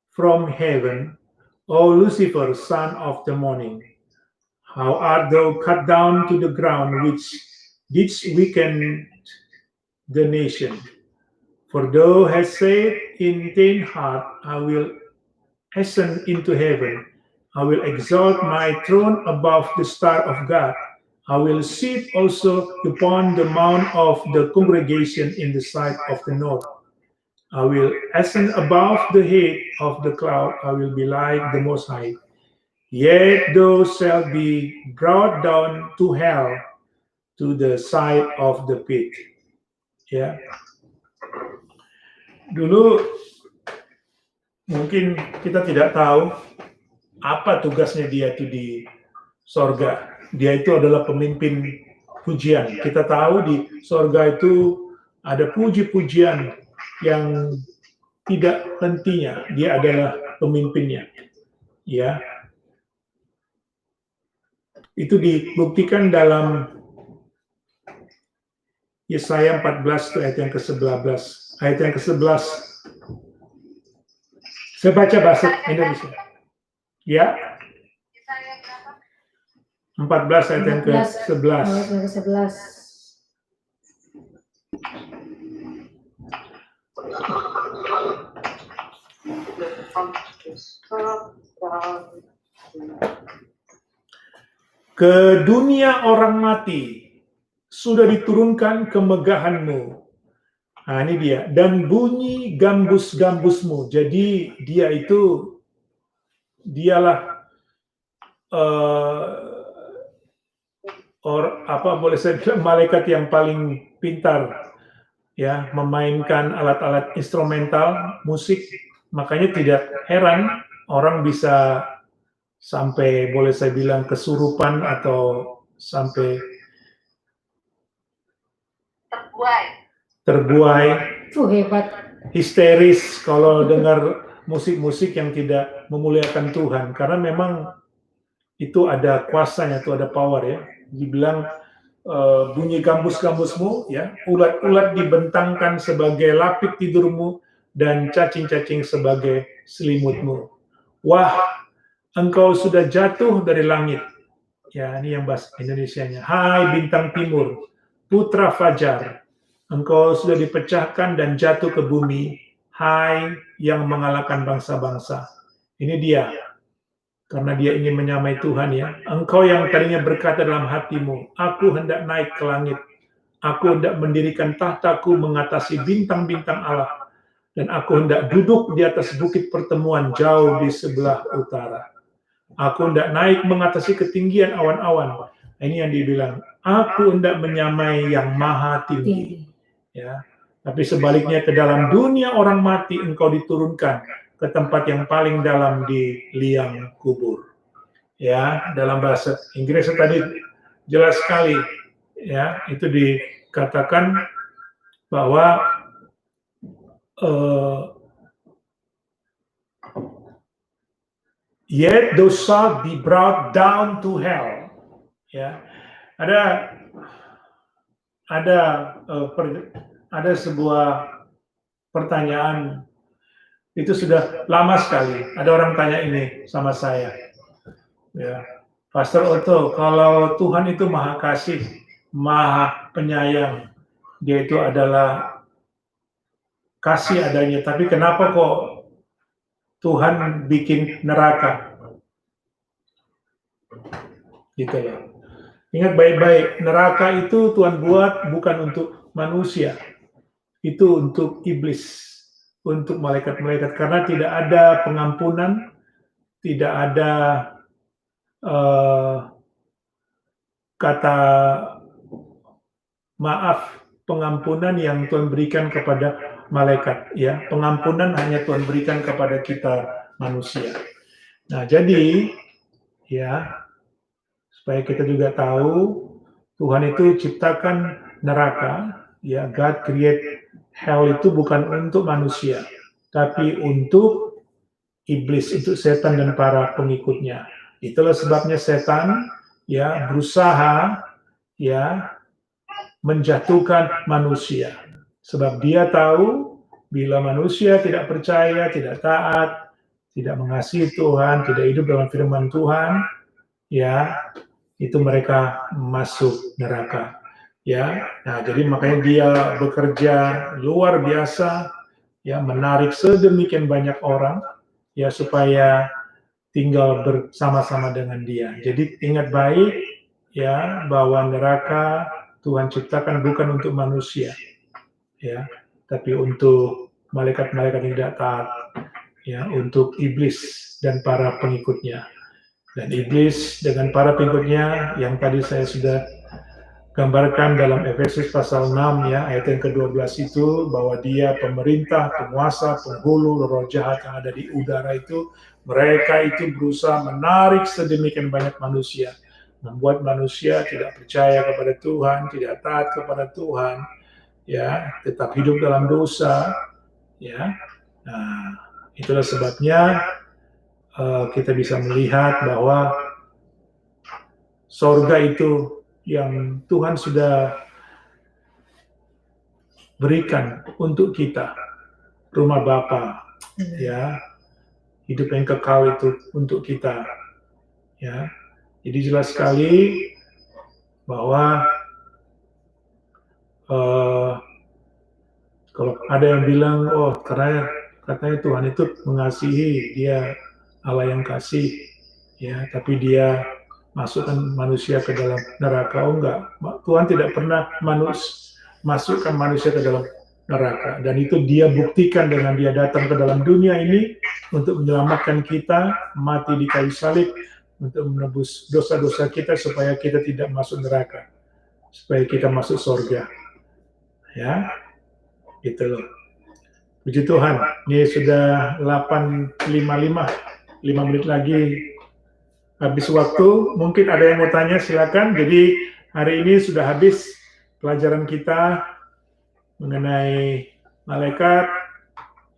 from heaven, O Lucifer, son of the morning? How art thou cut down to the ground, which didst weaken the nation? For thou hast said in thine heart, I will ascend into heaven. I will exalt my throne above the star of God. I will sit also upon the mount of the congregation in the sight of the north. I will ascend above the head of the cloud. I will be like the Most High. Yet thou shalt be brought down to hell, to the side of the pit. Ya. Dulu mungkin kita tidak tahu apa tugasnya dia itu di sorga. Dia itu adalah pemimpin pujian. Kita tahu di sorga itu ada puji-pujian yang tidak hentinya. Dia adalah pemimpinnya. Ya. Itu dibuktikan dalam Yesaya 14 ayat yang ke-11. Ayat yang ke-11. Saya baca bahasa Indonesia. Ya. 14 ayat yang ke-11. Ke dunia orang mati sudah diturunkan kemegahanmu. Nah, ini dia. Dan bunyi gambus-gambusmu. Jadi dialah boleh saya bilang malaikat yang paling pintar, ya, memainkan alat-alat instrumental musik. Makanya tidak heran orang bisa sampai, boleh saya bilang, kesurupan atau sampai terbuai, hebat, histeris kalau dengar musik-musik yang tidak memuliakan Tuhan, karena memang itu ada kuasanya, itu ada power, ya. Dibilang bunyi gambus-gambusmu, ya, ulat-ulat dibentangkan sebagai lapik tidurmu dan cacing-cacing sebagai selimutmu. Wah, engkau sudah jatuh dari langit. Ya, ini yang bahasa Indonesianya. Hai bintang timur, putra fajar, engkau sudah dipecahkan dan jatuh ke bumi. Hai yang mengalahkan bangsa-bangsa. Ini dia. Karena dia ingin menyamai Tuhan, ya. Engkau yang tadinya berkata dalam hatimu, aku hendak naik ke langit. Aku hendak mendirikan tahtaku mengatasi bintang-bintang Allah. dan aku hendak duduk di atas bukit pertemuan jauh di sebelah utara. Aku hendak naik mengatasi ketinggian awan-awan. Ini yang dibilang, aku hendak menyamai yang maha tinggi. Ya. Tapi sebaliknya ke dalam dunia orang mati engkau diturunkan ke tempat yang paling dalam di liang kubur. Ya, dalam bahasa Inggris tadi jelas sekali, ya, itu dikatakan bahwa yet thou shalt be brought down to hell. Ya, ada sebuah pertanyaan, itu sudah lama sekali. Ada orang tanya ini sama saya. Ya, Pastor Otto, kalau Tuhan itu maha kasih, maha penyayang, dia itu adalah kasih adanya, tapi kenapa kok Tuhan bikin neraka? Gitu ya. Ingat baik-baik, neraka itu Tuhan buat bukan untuk manusia, itu untuk iblis, untuk malaikat-malaikat, karena tidak ada pengampunan, tidak ada kata maaf, pengampunan yang Tuhan berikan kepada malaikat. Ya, pengampunan hanya Tuhan berikan kepada kita manusia. Nah, jadi ya, supaya kita juga tahu, Tuhan itu ciptakan neraka, ya, God create hell itu bukan untuk manusia, tapi untuk iblis, untuk setan dan para pengikutnya. Itulah sebabnya setan, ya, berusaha, ya, menjatuhkan manusia, sebab dia tahu bila manusia tidak percaya, tidak taat, tidak mengasihi Tuhan, tidak hidup dalam firman Tuhan, ya, itu mereka masuk neraka. Ya, nah, jadi makanya dia bekerja luar biasa, ya, menarik sedemikian banyak orang, ya, supaya tinggal bersama-sama dengan dia. Jadi ingat baik, ya, bahwa neraka Tuhan ciptakan bukan untuk manusia, ya, tapi untuk malaikat-malaikat yang tidak taat, ya, untuk iblis dan para pengikutnya. Dan iblis dengan para pengikutnya yang tadi saya sudah gambarkan dalam Efesus pasal 6, ya, ayat yang ke-12 itu, bahwa dia pemerintah, penguasa, penghulu, roh jahat yang ada di udara itu, mereka itu berusaha menarik sedemikian banyak manusia, membuat manusia tidak percaya kepada Tuhan, tidak taat kepada Tuhan, ya, tetap hidup dalam dosa, ya. Nah, itulah sebabnya kita bisa melihat bahwa sorga itu yang Tuhan sudah berikan untuk kita, rumah Bapa, ya, hidup yang kekal itu untuk kita, ya. Jadi jelas sekali bahwa kalau ada yang bilang, oh, katanya Tuhan itu mengasihi, dia Allah yang kasih, ya, tapi dia masukkan manusia ke dalam neraka. Oh, enggak, Tuhan tidak pernah masukkan manusia ke dalam neraka, dan itu dia buktikan dengan dia datang ke dalam dunia ini untuk menyelamatkan kita, mati di kayu salib untuk menebus dosa-dosa kita supaya kita tidak masuk neraka, supaya kita masuk surga, ya, gitu loh. Puji Tuhan, ini sudah 8.55, 5 menit lagi habis waktu. Mungkin ada yang mau tanya, silakan. Jadi hari ini sudah habis pelajaran kita mengenai malaikat,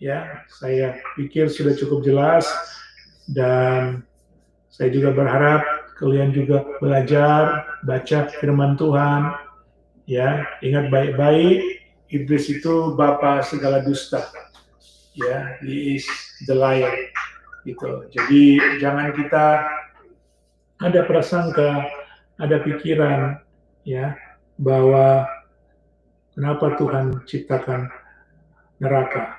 ya. Saya pikir sudah cukup jelas, dan saya juga berharap kalian juga belajar baca firman Tuhan, ya. Ingat baik-baik, iblis itu bapa segala dusta, ya. He is the liar, gitu. Jadi jangan kita ada prasangka, ada pikiran, ya, bahwa kenapa Tuhan ciptakan neraka,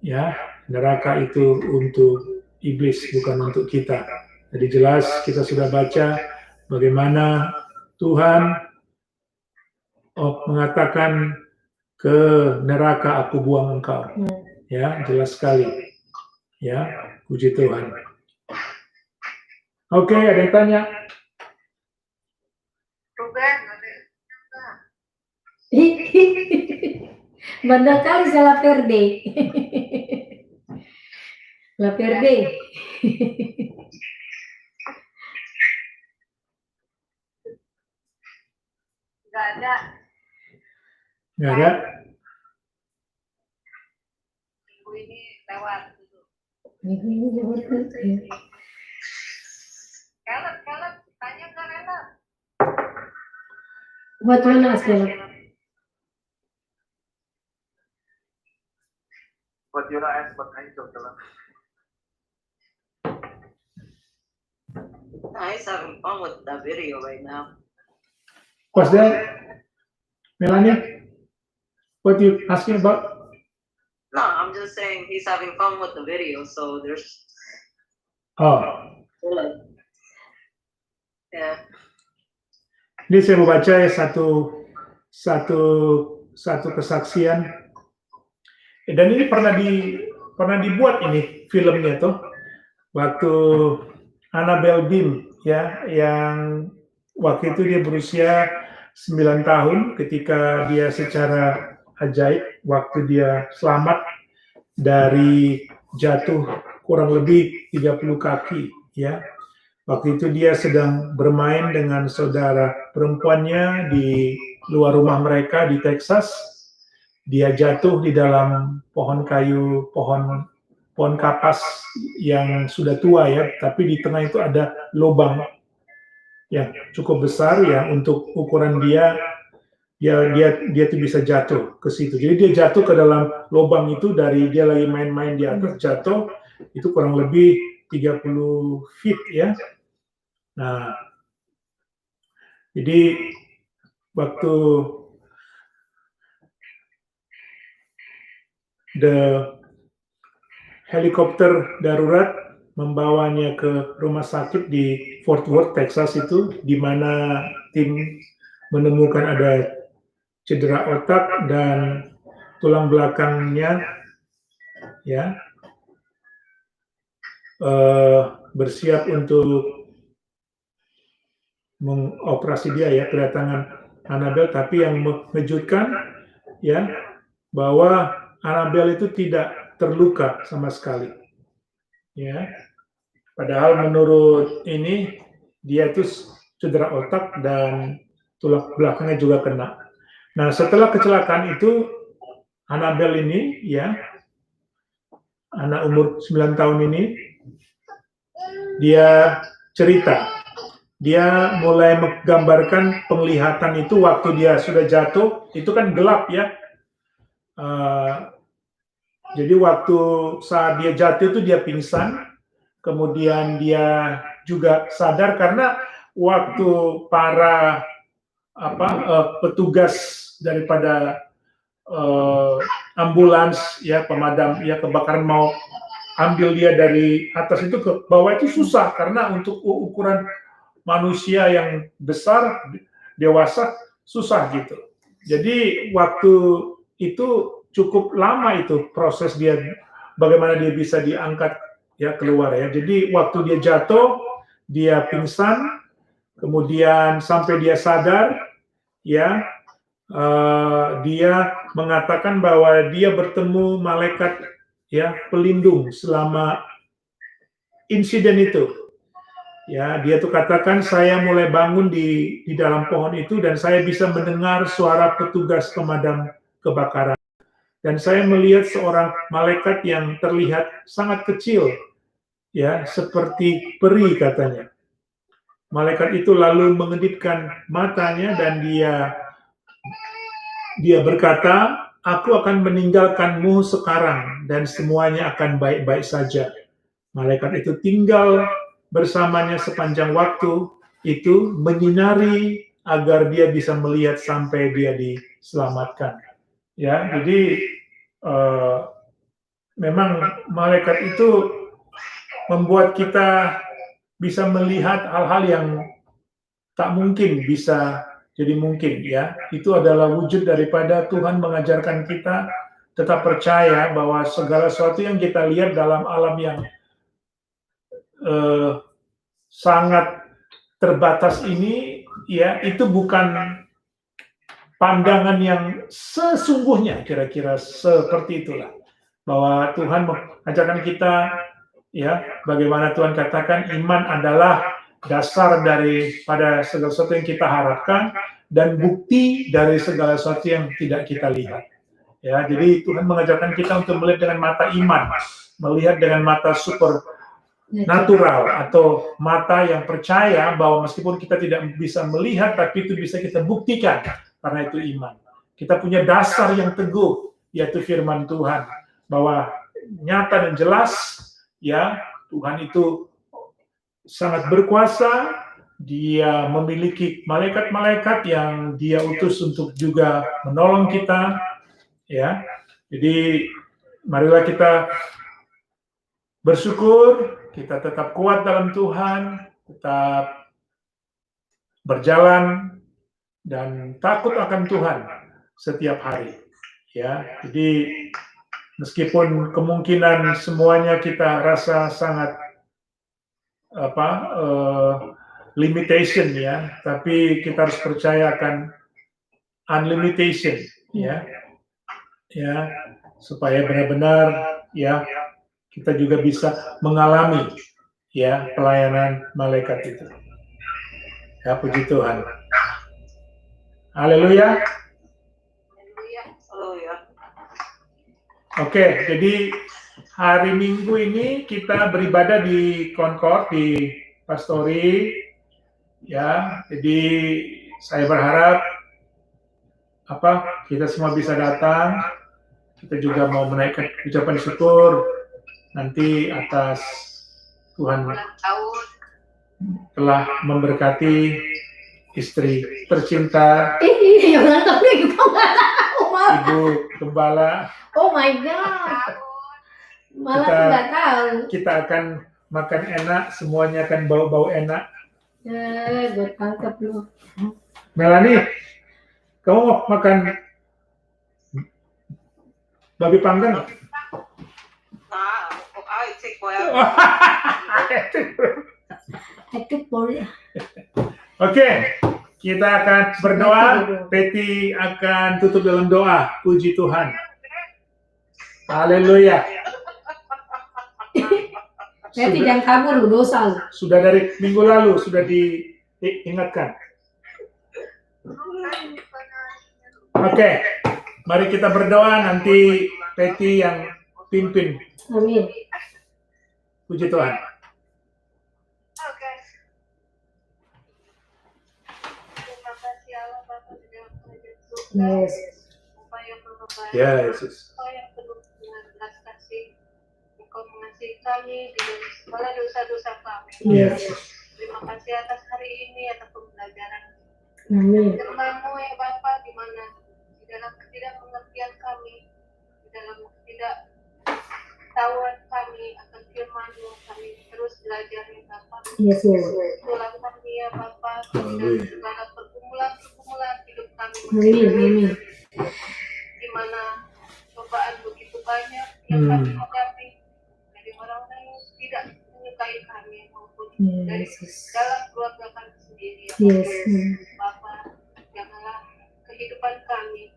ya. Neraka itu untuk iblis, bukan untuk kita. Jadi jelas kita sudah baca bagaimana Tuhan mengatakan, ke neraka aku buang engkau, Ya, jelas sekali. Ya, puji Tuhan. Oke, ada yang tanya? Ruben, Bandel kali saya Laperde. Laperde. nggak ada. Nggak ada? Minggu ini lewat dulu. Minggu ini lewat dulu, ya. Caleb, tanya nggak Caleb? Buat mana Caleb? What you know ask what kind of Caleb? He's having fun with that video right now. What's that? Melania? What you asking about? No, I'm just saying he's having fun with the video, so there's Oh, yeah. ini saya mau baca ya satu kesaksian. Dan ini pernah dibuat ini filmnya tuh waktu Annabelle Bean ya, yang waktu itu dia berusia 9 tahun ketika dia secara ajaib waktu dia selamat dari jatuh kurang lebih 30 kaki ya. Waktu itu dia sedang bermain dengan saudara perempuannya di luar rumah mereka di Texas. Dia jatuh di dalam pohon kayu, pohon kapas yang sudah tua ya, tapi di tengah itu ada lubang yang cukup besar ya untuk ukuran dia tuh bisa jatuh ke situ. Jadi dia jatuh ke dalam lubang itu dari dia lagi main-main di atas, jatuh itu kurang lebih 30 feet ya. Nah, jadi waktu helikopter darurat membawanya ke rumah sakit di Fort Worth, Texas itu, di mana tim menemukan ada cedera otak dan tulang belakangnya ya bersiap untuk mengoperasi dia ya, kedatangan Annabelle. Tapi yang mengejutkan ya bahwa Annabelle itu tidak terluka sama sekali ya, padahal menurut ini dia itu cedera otak dan tulang belakangnya juga kena. Nah, setelah kecelakaan itu Annabelle ini ya, anak umur 9 tahun ini, dia cerita, dia mulai menggambarkan penglihatan itu waktu dia sudah jatuh, itu kan gelap ya. Jadi waktu saat dia jatuh itu dia pingsan, kemudian dia juga sadar karena waktu para petugas daripada ambulans ya, pemadam ya kebakaran mau ambil dia dari atas itu ke bawah itu susah karena untuk ukuran manusia yang besar dewasa susah gitu. Jadi waktu itu cukup lama itu proses dia bagaimana dia bisa diangkat ya keluar ya. Jadi waktu dia jatuh, dia pingsan, kemudian sampai dia sadar ya, dia mengatakan bahwa dia bertemu malaikat ya pelindung selama insiden itu. Ya, dia tuh katakan saya mulai bangun di dalam pohon itu dan saya bisa mendengar suara petugas pemadam kebakaran. Dan saya melihat seorang malaikat yang terlihat sangat kecil, ya, seperti peri katanya. Malaikat itu lalu mengedipkan matanya dan dia berkata, aku akan meninggalkanmu sekarang dan semuanya akan baik-baik saja. Malaikat itu tinggal bersamanya sepanjang waktu itu menyinari agar dia bisa melihat sampai dia diselamatkan. Ya, jadi memang malaikat itu membuat kita bisa melihat hal-hal yang tak mungkin bisa jadi mungkin ya. Itu adalah wujud daripada Tuhan mengajarkan kita tetap percaya bahwa segala sesuatu yang kita lihat dalam alam yang sangat terbatas ini, ya, itu bukan pandangan yang sesungguhnya, kira-kira seperti itulah. Bahwa Tuhan mengajarkan kita, ya, bagaimana Tuhan katakan iman adalah dasar daripada segala sesuatu yang kita harapkan dan bukti dari segala sesuatu yang tidak kita lihat. Ya, jadi Tuhan mengajarkan kita untuk melihat dengan mata iman, melihat dengan mata super natural atau mata yang percaya bahwa meskipun kita tidak bisa melihat, tapi itu bisa kita buktikan karena itu iman. Kita punya dasar yang teguh, yaitu firman Tuhan, bahwa nyata dan jelas, ya, Tuhan itu sangat berkuasa. Dia memiliki malaikat-malaikat yang Dia utus untuk juga menolong kita, ya. Jadi marilah kita bersyukur, kita tetap kuat dalam Tuhan, tetap berjalan dan takut akan Tuhan setiap hari. Ya, jadi meskipun kemungkinan semuanya kita rasa sangat limitation, ya, tapi kita harus percaya akan unlimitation, ya, supaya benar-benar, ya, kita juga bisa mengalami, ya, pelayanan malaikat itu. Ya, puji Tuhan. Haleluya. Oke, jadi hari Minggu ini kita beribadah di Concord, di Pastori, ya. Jadi saya berharap kita semua bisa datang. Kita juga mau menaikkan ucapan syukur nanti atas Tuhan telah memberkati istri tercinta Ibu Gembala. Oh my God, malah nggak tahu. Kita akan makan enak, semuanya akan bau-bau enak. Gue tangkap lu. Melanie, kamu mau makan babi panggang? I take forever. Oke, kita akan berdoa. Peti akan tutup dalam doa. Puji Tuhan. Haleluya. Peti jangan kabur, lu dosa lu. Sudah dari minggu lalu sudah diingatkan. Oke, mari kita berdoa, nanti Peti yang pimpin. Amin. Puji Tuhan. Oke. Terima kasih Allah Bapa di dalam kerajaan surga. Yes. Upaya perubahan. Ya, Yesus. Upaya penuh dengan belas kasih. Engkau mengasihi kami di dalam segala dosa-dosa kami. Ya. Terima kasih atas hari ini, atas pembelajaran Amin. firman-Mu ya Bapa, di mana di dalam ketidakmengertian kami, di dalam ketidaktahuan kami akan firman-Mu, kami terus belajar ya Bapa. Yes, Lord. Tulang kami ya Bapa, dalam segala pergumulan hidup kami. Amin. Di mana cobaan begitu banyak yang kami hadapi dari orang-orang yang tidak menyukai kami maupun dari dalam keluarga kami sendiri ya Yes. Bapa. Janganlah kehidupan kami,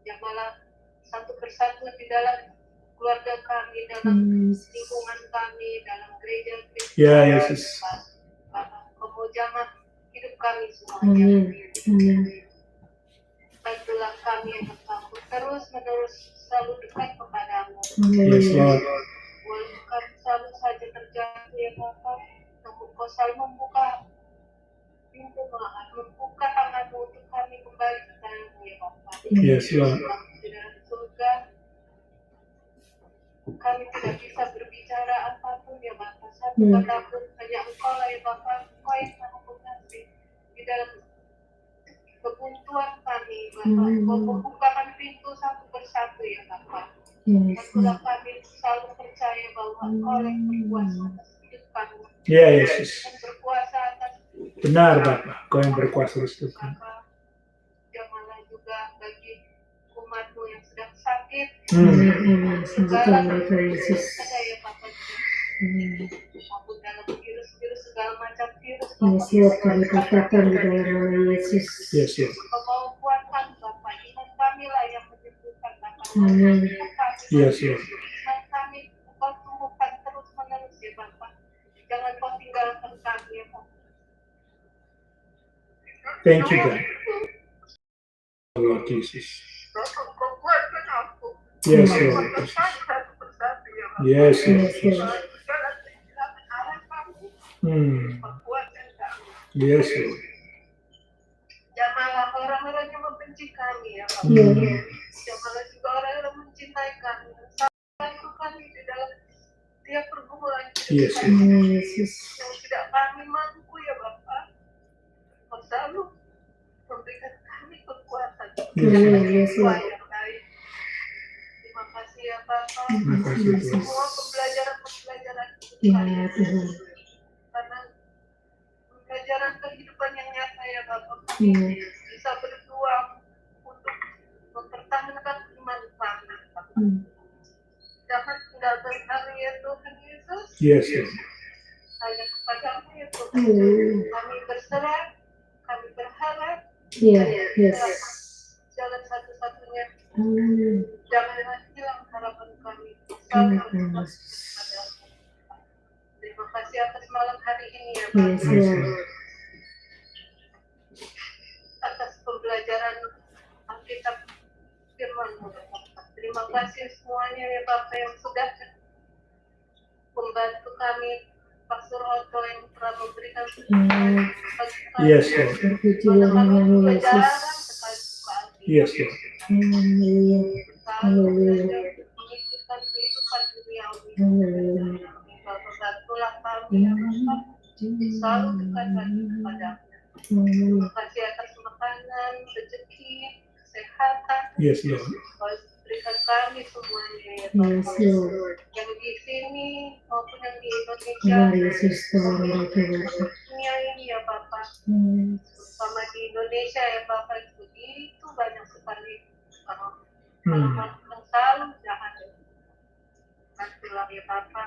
janganlah satu persatu di dalam keluarga kami, dalam lingkungan kami, dalam gereja Kristus. Ya, Yesus. Bapa, Kau jamah hidup kami Amin. semuanya. Bantulah kami yang bertakut terus-menerus selalu dekat kepadamu. Yes, Lord. Walaupun kami selalu saja terjatuh ya Bapa, namun Kau selalu membuka pintu membuka tanganmu untuk kami kembali kepadamu ya Bapa. Yes, Lord. Di dalam surga, kami tidak bisa berbicara apapun ya Bapa. Satu kata pun hanya Engkau lah ya Bapa. Engkau yang maha pengasih di dalam kebuntuan kami Bapa. Engkau membukakan pintu satu persatu ya Bapa. Bantulah kami selalu percaya bahwa Engkau yang berkuasa atas hidup kami. Ya, Yesus. Dan berkuasa atas Benar, Bapak. Kau yang berkuasa atas hidup kami. Bapa. Janganlah juga bagi umat-Mu yang sedang sakit sakit, Amin, amin. Sembuhkan mereka, Yesus. ada ya Bapak. Amin. Maupun dalam virus-virus segala macam virus, Yes, Lord, kami katakan di dalam nama Yesus. Yes, Lord. Bapak kuatkan Bapak, iman kami lah yang menyembuhkan Bapak. Amin. Yes, Lord. Iman kami Kau tumbuhkan terus menerus ya Bapak. Jangan Kau tinggalkan kami ya Bapak. Thank you, God. Lord Jesus. Kau kuatkan aku. Yes, Lord Jesus. Satu persatu ya Bapak. Yes, Lord Yes, Jesus. Lord. Segala keinginan arah kami, Hmm. kuatkan kami. Yes, Lord. Janganlah orang-orang yang membenci kami ya Bapak. Hmm. Janganlah juga orang yang mencintai kami. Bantu kami di dalam tiap pergumulan Yes, hidup kami. Amin, Yesus. Yang tidak kami mampu ya Bapak. Kau selalu memberikan kami kekuatan. Yes, Amin, Lord. Yesus. Doa yang baik. Terima kasih ya Bapak. Terima kasih, Tuhan. Semua pembelajaran Ya, kami. Tuhan. Karena pembelajaran kehidupan yang nyata ya Bapak. Ya. Bisa berjuang untuk mempertahankan iman kami. Hmm. Jangan tinggalkan kami ya Tuhan Yesus. Yes, Lord. Hanya kepadamu ya Tuhan. Haleluya. Kami berserah, kami berharap. Ya, yes. Jalan satu-satunya. Amin. Janganlah hilang harapan kami. Amin, Selalu Yesus. kepadamu. Terima kasih atas malam hari ini ya Yes, Bapak. Lord. Atas pembelajaran Alkitab firman-Mu ya Bapak. Terima kasih semuanya ya Bapak yang sudah membantu kami, Pastor Otto yang telah memberikan Amin. Yes, Lord. Terpujilah namamu, Yesus. Yes, Lord. Haleluya. Haleluya. Memikirkan kehidupan duniawi. Haleluya. Bapak bantulah kami ya Bapak. Selalu dekatkan kepadamu. Amin. Terima kasih atas makanan, rezeki, kesehatan. Yes, Lord. Kau berikan kami semuanya ya Yes, Bapak. Lord. Yang di sini maupun yang di Indonesia. Tuhan Yesus, Tuhan mereka Bapak. Dunia ini ya Bapak. Hmm. Terutama di Indonesia ya Bapak. Begitu banyak sekali Hmm. orang yang selalu jahat. Bantulah ya Bapak.